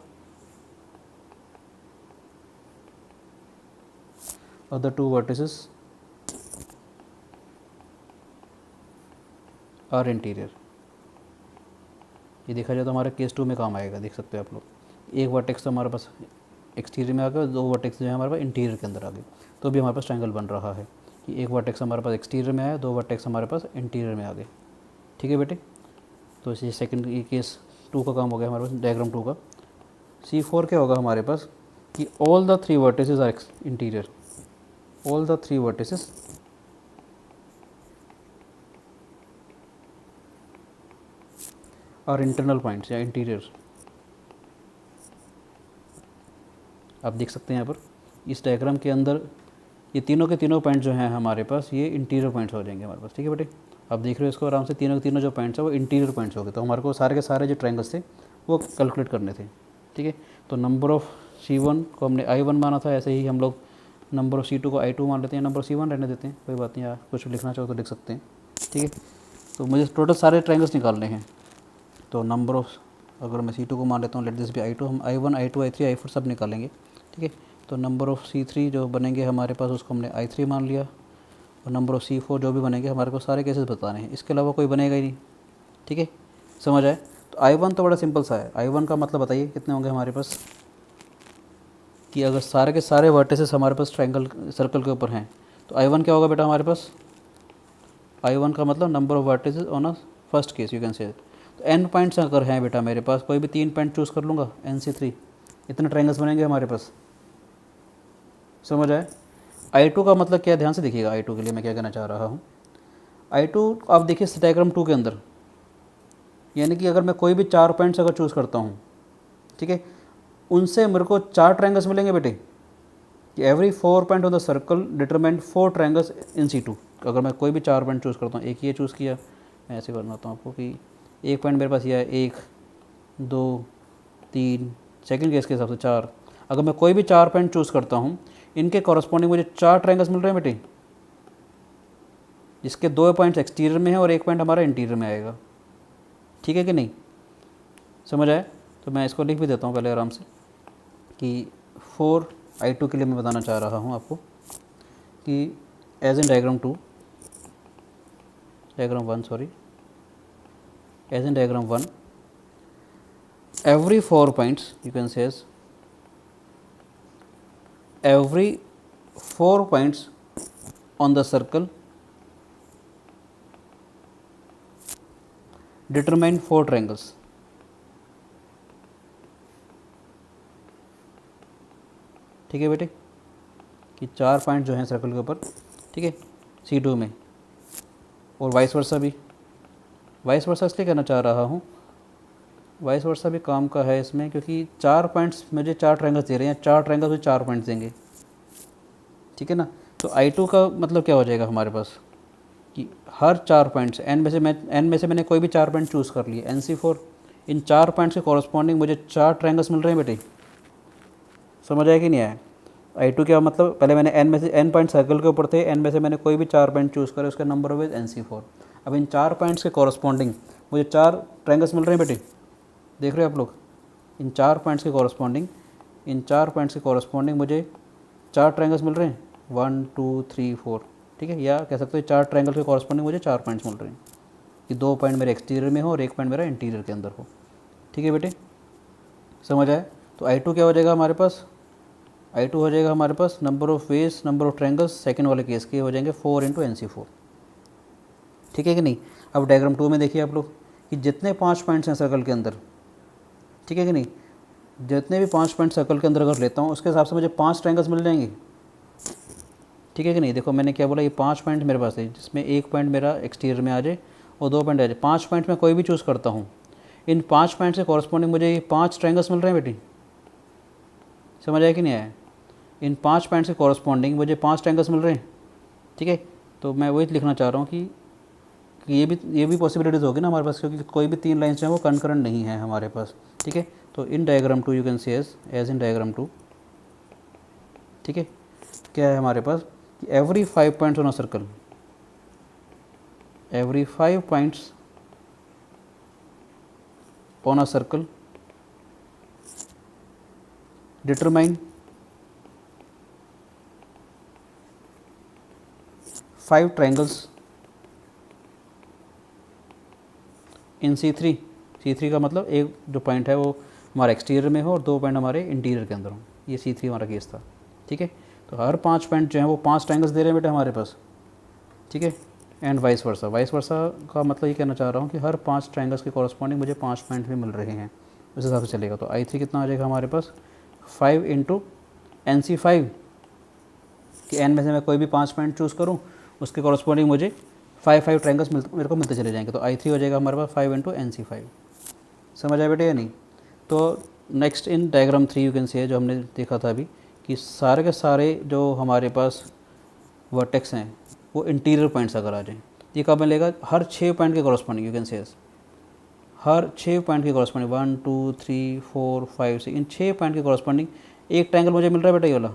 interior. ये देखा जाए तो हमारे केस 2 में काम आएगा, देख सकते हो आप लोग। एक वर्टेक्स तो हमारे पास एक्सटीरियर में आ गया, दो वर्टेक्स जो है हमारे पास इंटीरियर के अंदर आ गए, तो भी हमारे पास ट्रायंगल बन रहा है कि एक वर्टेक्स हमारे पास एक्सटीरियर में आया, दो वर्टेक्स हमारे पास इंटीरियर में आ गए। ठीक है बेटे। तो इसी सेकंड ये केस 2 का काम हो गया हमारे पास, डायग्राम 2 का। C4 क्या होगा हमारे पास कि all the three vertices are interior, all the three vertices are internal points या इंटीरियर। आप देख सकते हैं यहाँ पर इस डायग्राम के अंदर ये तीनों के तीनों पॉइंट जो हैं हमारे पास, ये इंटीरियर पॉइंट्स हो जाएंगे हमारे पास। ठीक है बेटे। आप देख रहे हो इसको आराम से, तीनों के तीनों जो पॉइंट्स हैं वो इंटीरियर पॉइंट्स हो गए। तो हमारे को सारे के सारे जो ट्रायंगल्स थे वो कैलकुलेट करने थे। ठीक है। तो नंबर ऑफ़ C1 को हमने I1 माना था, ऐसे ही हम लोग नंबर ऑफ़ C2 को I2 मान लेते हैं, नंबर C1 रहने देते हैं, कोई बात नहीं। आप कुछ लिखना चाहो तो लिख सकते हैं। ठीक है। तो मुझे टोटल सारे ट्रायंगल्स निकालने हैं। तो नंबर ऑफ़, अगर मैं C2 को मान लेता हूँ, लेट दिस बी I2, हम I1 I2 I3 I4 सब निकालेंगे। ठीक है। तो नंबर ऑफ़ C3 जो बनेंगे हमारे पास, उसको हमने I3 मान लिया, और नंबर ऑफ़ C4 जो भी बनेंगे हमारे को सारे केसेस बताने हैं, इसके अलावा कोई बनेगा ही नहीं। ठीक है, समझ आए। तो I1 तो बड़ा सिंपल सा है। I1 का मतलब बताइए कितने होंगे हमारे पास, कि अगर सारे के सारे वर्टिसेस हमारे पास ट्रायंगल सर्कल के ऊपर हैं तो I1 क्या होगा बेटा हमारे पास। I1 का मतलब number of vertices on a first case, you can से। तो n पॉइंट्स अगर हैं बेटा मेरे पास, कोई भी 3 पॉइंट चूज़ कर लूँगा, NC3, इतने ट्रायंगल्स बनेंगे हमारे पास। समझ आए। I2 का मतलब क्या है, ध्यान से देखिएगा। I2 के लिए मैं क्या कहना चाह रहा हूँ। I2 आप देखिए डायग्राम 2 के अंदर, यानी कि अगर मैं कोई भी 4 पॉइंट्स अगर चूज़ करता हूँ, ठीक है, उनसे मेरे को 4 ट्रायंगल्स मिलेंगे बेटे, कि every 4 point on the circle determine 4 triangles in C2। अगर मैं कोई भी 4 पॉइंट चूज़ करता हूँ, एक ये चूज़ किया, मैं ऐसे बनाता हूँ आपको कि एक पॉइंट मेरे पास ये है, 1 2 3, सेकंड केस के हिसाब से 4। अगर मैं कोई भी 4 पॉइंट चूज़ करता हूँ, इनके कॉरस्पॉन्डिंग मुझे 4 ट्रायंगल्स मिल रहे हैं बेटे, जिसके 2 पॉइंट्स एक्सटीरियर में है और एक पॉइंट हमारा इंटीरियर में आएगा। ठीक है कि नहीं, समझ आए। तो मैं इसको लिख भी देता हूँ पहले आराम से, कि 4 I2 के लिए मैं बताना चाह रहा हूँ आपको कि as in diagram 1 as in diagram 1 every 4 points, you can say as every 4 points on the circle determine 4 triangles। ठीक है बेटे, कि 4 पॉइंट जो हैं सर्कल के ऊपर, ठीक है, C2 में, और वाइस वर्सा भी। वाइस वर्सा इसलिए कहना चाह रहा हूँ, वाइस वर्सा भी काम का है इसमें, क्योंकि 4 पॉइंट्स मुझे 4 ट्रायंगल्स दे रहे हैं, 4 ट्रायंगल्स मुझे 4 पॉइंट्स देंगे। ठीक है ना। तो I2 का मतलब क्या हो जाएगा हमारे पास, कि हर 4 पॉइंट्स n में से मैंने कोई भी 4 पॉइंट चूज़ कर लिए, NC4, इन 4 पॉइंट्स के कॉरस्पॉन्डिंग मुझे 4 ट्रायंगल्स मिल रहे हैं बेटे। समझ आया कि नहीं आया। I2 क्या मतलब, पहले मैंने n में से n पॉइंट सर्कल के ऊपर थे, n में से मैंने कोई भी 4 पॉइंट चूज़ करे, उसका नंबर ऑफ इज NC4। अब इन 4 पॉइंट्स के कॉरस्पॉन्डिंग मुझे 4 ट्रायंगल्स मिल रहे हैं बेटे, देख रहे हो आप लोग। इन 4 पॉइंट्स के कॉरस्पॉन्डिंग मुझे 4 ट्रायंगल्स मिल रहे हैं, 1 2 3 4। ठीक है, या कह सकते हो 4 ट्रायंगल के कॉरस्पॉन्डिंग मुझे 4 पॉइंट्स मिल रहे हैं, कि 2 पॉइंट मेरे एक्सटीरियर में हो और एक पॉइंट मेरा इंटीरियर के अंदर हो। ठीक है बेटे, समझ आए। तो I2 क्या हो जाएगा हमारे पास, I2 हो जाएगा हमारे पास number of ways, number of triangles second वाले केस के हो जाएंगे 4 × NC4। ठीक है कि नहीं। अब डायग्राम 2 में देखिए आप लोग, कि जितने 5 पॉइंट्स हैं सर्कल के अंदर, ठीक है कि नहीं, जितने भी 5 पॉइंट सर्कल के अंदर अगर लेता हूँ, उसके हिसाब से मुझे 5 ट्रायंगल्स मिल जाएंगे। ठीक है कि नहीं। देखो मैंने क्या बोला, ये 5 पॉइंट मेरे पास है, जिसमें एक पॉइंट मेरा एक्सटीरियर में आ जाए और 2 पॉइंट आ जाए। 5 पॉइंट में कोई भी चूज़ करता हूँ, इन 5 पॉइंट से कॉरस्पॉन्डिंग मुझे ये 5 ट्रायंगल्स मिल रहे हैं बेटी, समझ आया कि नहीं आया? इन 5 पॉइंट से कॉरस्पॉन्डिंग मुझे 5 ट्रायंगल्स मिल रहे हैं, ठीक है। तो मैं वही लिखना चाह रहा हूँ कि ये भी पॉसिबिलिटीज़ होगी ना हमारे पास, क्योंकि कोई भी 3 लाइन्स जो है वो कंकरेंट नहीं है हमारे पास, ठीक है। तो in diagram 2 you can say as in diagram 2, ठीक है। क्या है हमारे पास कि every 5 points on a circle, every 5 points on a circle determine 5 triangles in C3। C3 का मतलब एक जो पॉइंट है वो हमारा एक्सटीरियर में हो और 2 पॉइंट हमारे इंटीरियर के अंदर हो, ये C3 हमारा केस था, ठीक है। तो हर 5 पॉइंट जो है वो 5 ट्रायंगल्स दे रहे हैं बेटे हमारे पास, ठीक है। And vice versa, vice versa का मतलब ये कहना चाह रहा हूँ कि हर 5 ट्रायंगल्स के कॉरस्पॉन्डिंग मुझे 5 पॉइंट भी मिल रहे हैं, उस हिसाब से चलेगा। तो I3 कितना आ जाएगा हमारे पास 5 इंटू NC5, कि एन में से मैं कोई भी 5 पॉइंट चूज़ करूँ उसके कॉरस्पॉन्डिंग मुझे 5 ट्रायंगल्स मेरे को मिलते चले जाएंगे। तो I3 हो जाएगा हमारे पास 5 इंटू NC5, समझ आया बेटे या नहीं? तो next in diagram 3 you can से जो हमने देखा था अभी कि सारे के सारे जो हमारे पास वर्टेक्स हैं वो इंटीरियर पॉइंट्स अगर आ जाएँ, ये कब मिलेगा? हर 6 पॉइंट के कॉरस्पॉन्डिंग, यू कैन से हर 6 पॉइंट के कॉरस्पॉन्डिंग 1 2 3 4 5 6, इन 6 पॉइंट के कॉरस्पॉन्डिंग एक ट्रायंगल मुझे मिल रहा है बेटा, ये वाला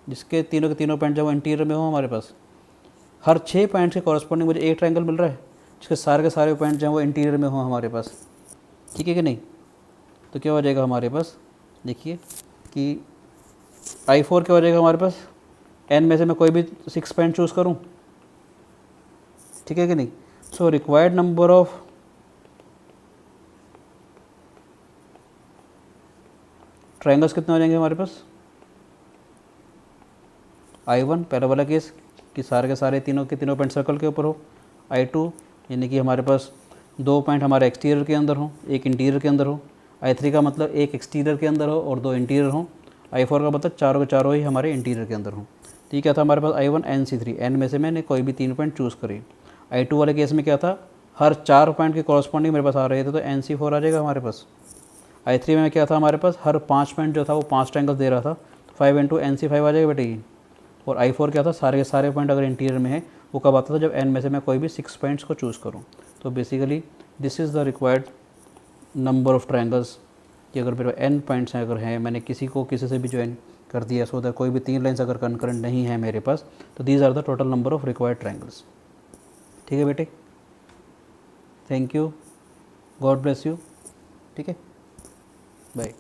जिसके तीनों के तीनों पॉइंट जब इंटीरियर में हो हमारे पास, हर 6 पॉइंट के कॉरस्पॉन्डिंग मुझे एक ट्रायंगल मिल रहा है जिसके सारे के सारे पॉइंट जो हैं वो इंटीरियर में हो हमारे पास, ठीक है कि नहीं? तो क्या हो जाएगा हमारे पास, देखिए कि I4 क्या हो जाएगा हमारे पास, n में से मैं कोई भी 6 पॉइंट चूज़ करूं, ठीक है कि नहीं? So required number of triangles कितने हो जाएंगे हमारे पास? I1 पहला वाला केस कि सारे के सारे तीनों के तीनों पॉइंट सर्कल के ऊपर हो। I2 यानी कि हमारे पास 2 पॉइंट हमारे एक्सटीरियर के अंदर हो, एक इंटीरियर के अंदर हो। I3 का मतलब एक एक्सटीरियर के अंदर हो और 2 इंटीरियर हो। I4 का मतलब चारों के चारों ही हमारे इंटीरियर के अंदर हो। तो ये क्या था हमारे पास I1 NC3, n में से मैंने कोई भी 3 पॉइंट चूज़ करी। I2 वाले केस में क्या था, हर 4 पॉइंट के कॉरस्पॉन्डिंग मेरे पास आ रहे थे, तो NC4 आ जाएगा हमारे पास। I3 में क्या था हमारे पास, हर 5 पॉइंट जो था वो 5 ट्रायंगल दे रहा था, तो 5 इंटू NC5 आ जाएगा बेटे ये। और I4 क्या था, सारे के सारे पॉइंट अगर इंटीरियर में है वो कब आता था, जब n में से मैं कोई भी 6 पॉइंट्स को चूज़ करूँ। तो basically this is the required number of triangles, कि अगर मेरे n पॉइंट्स हैं अगर हैं, मैंने किसी से भी ज्वाइन कर दिया, सो दैट कोई भी 3 लाइन्स अगर कंकरेंट नहीं है मेरे पास, तो these are the total number of required triangles. ठीक है बेटे, thank you, God bless you, ठीक है, बाय।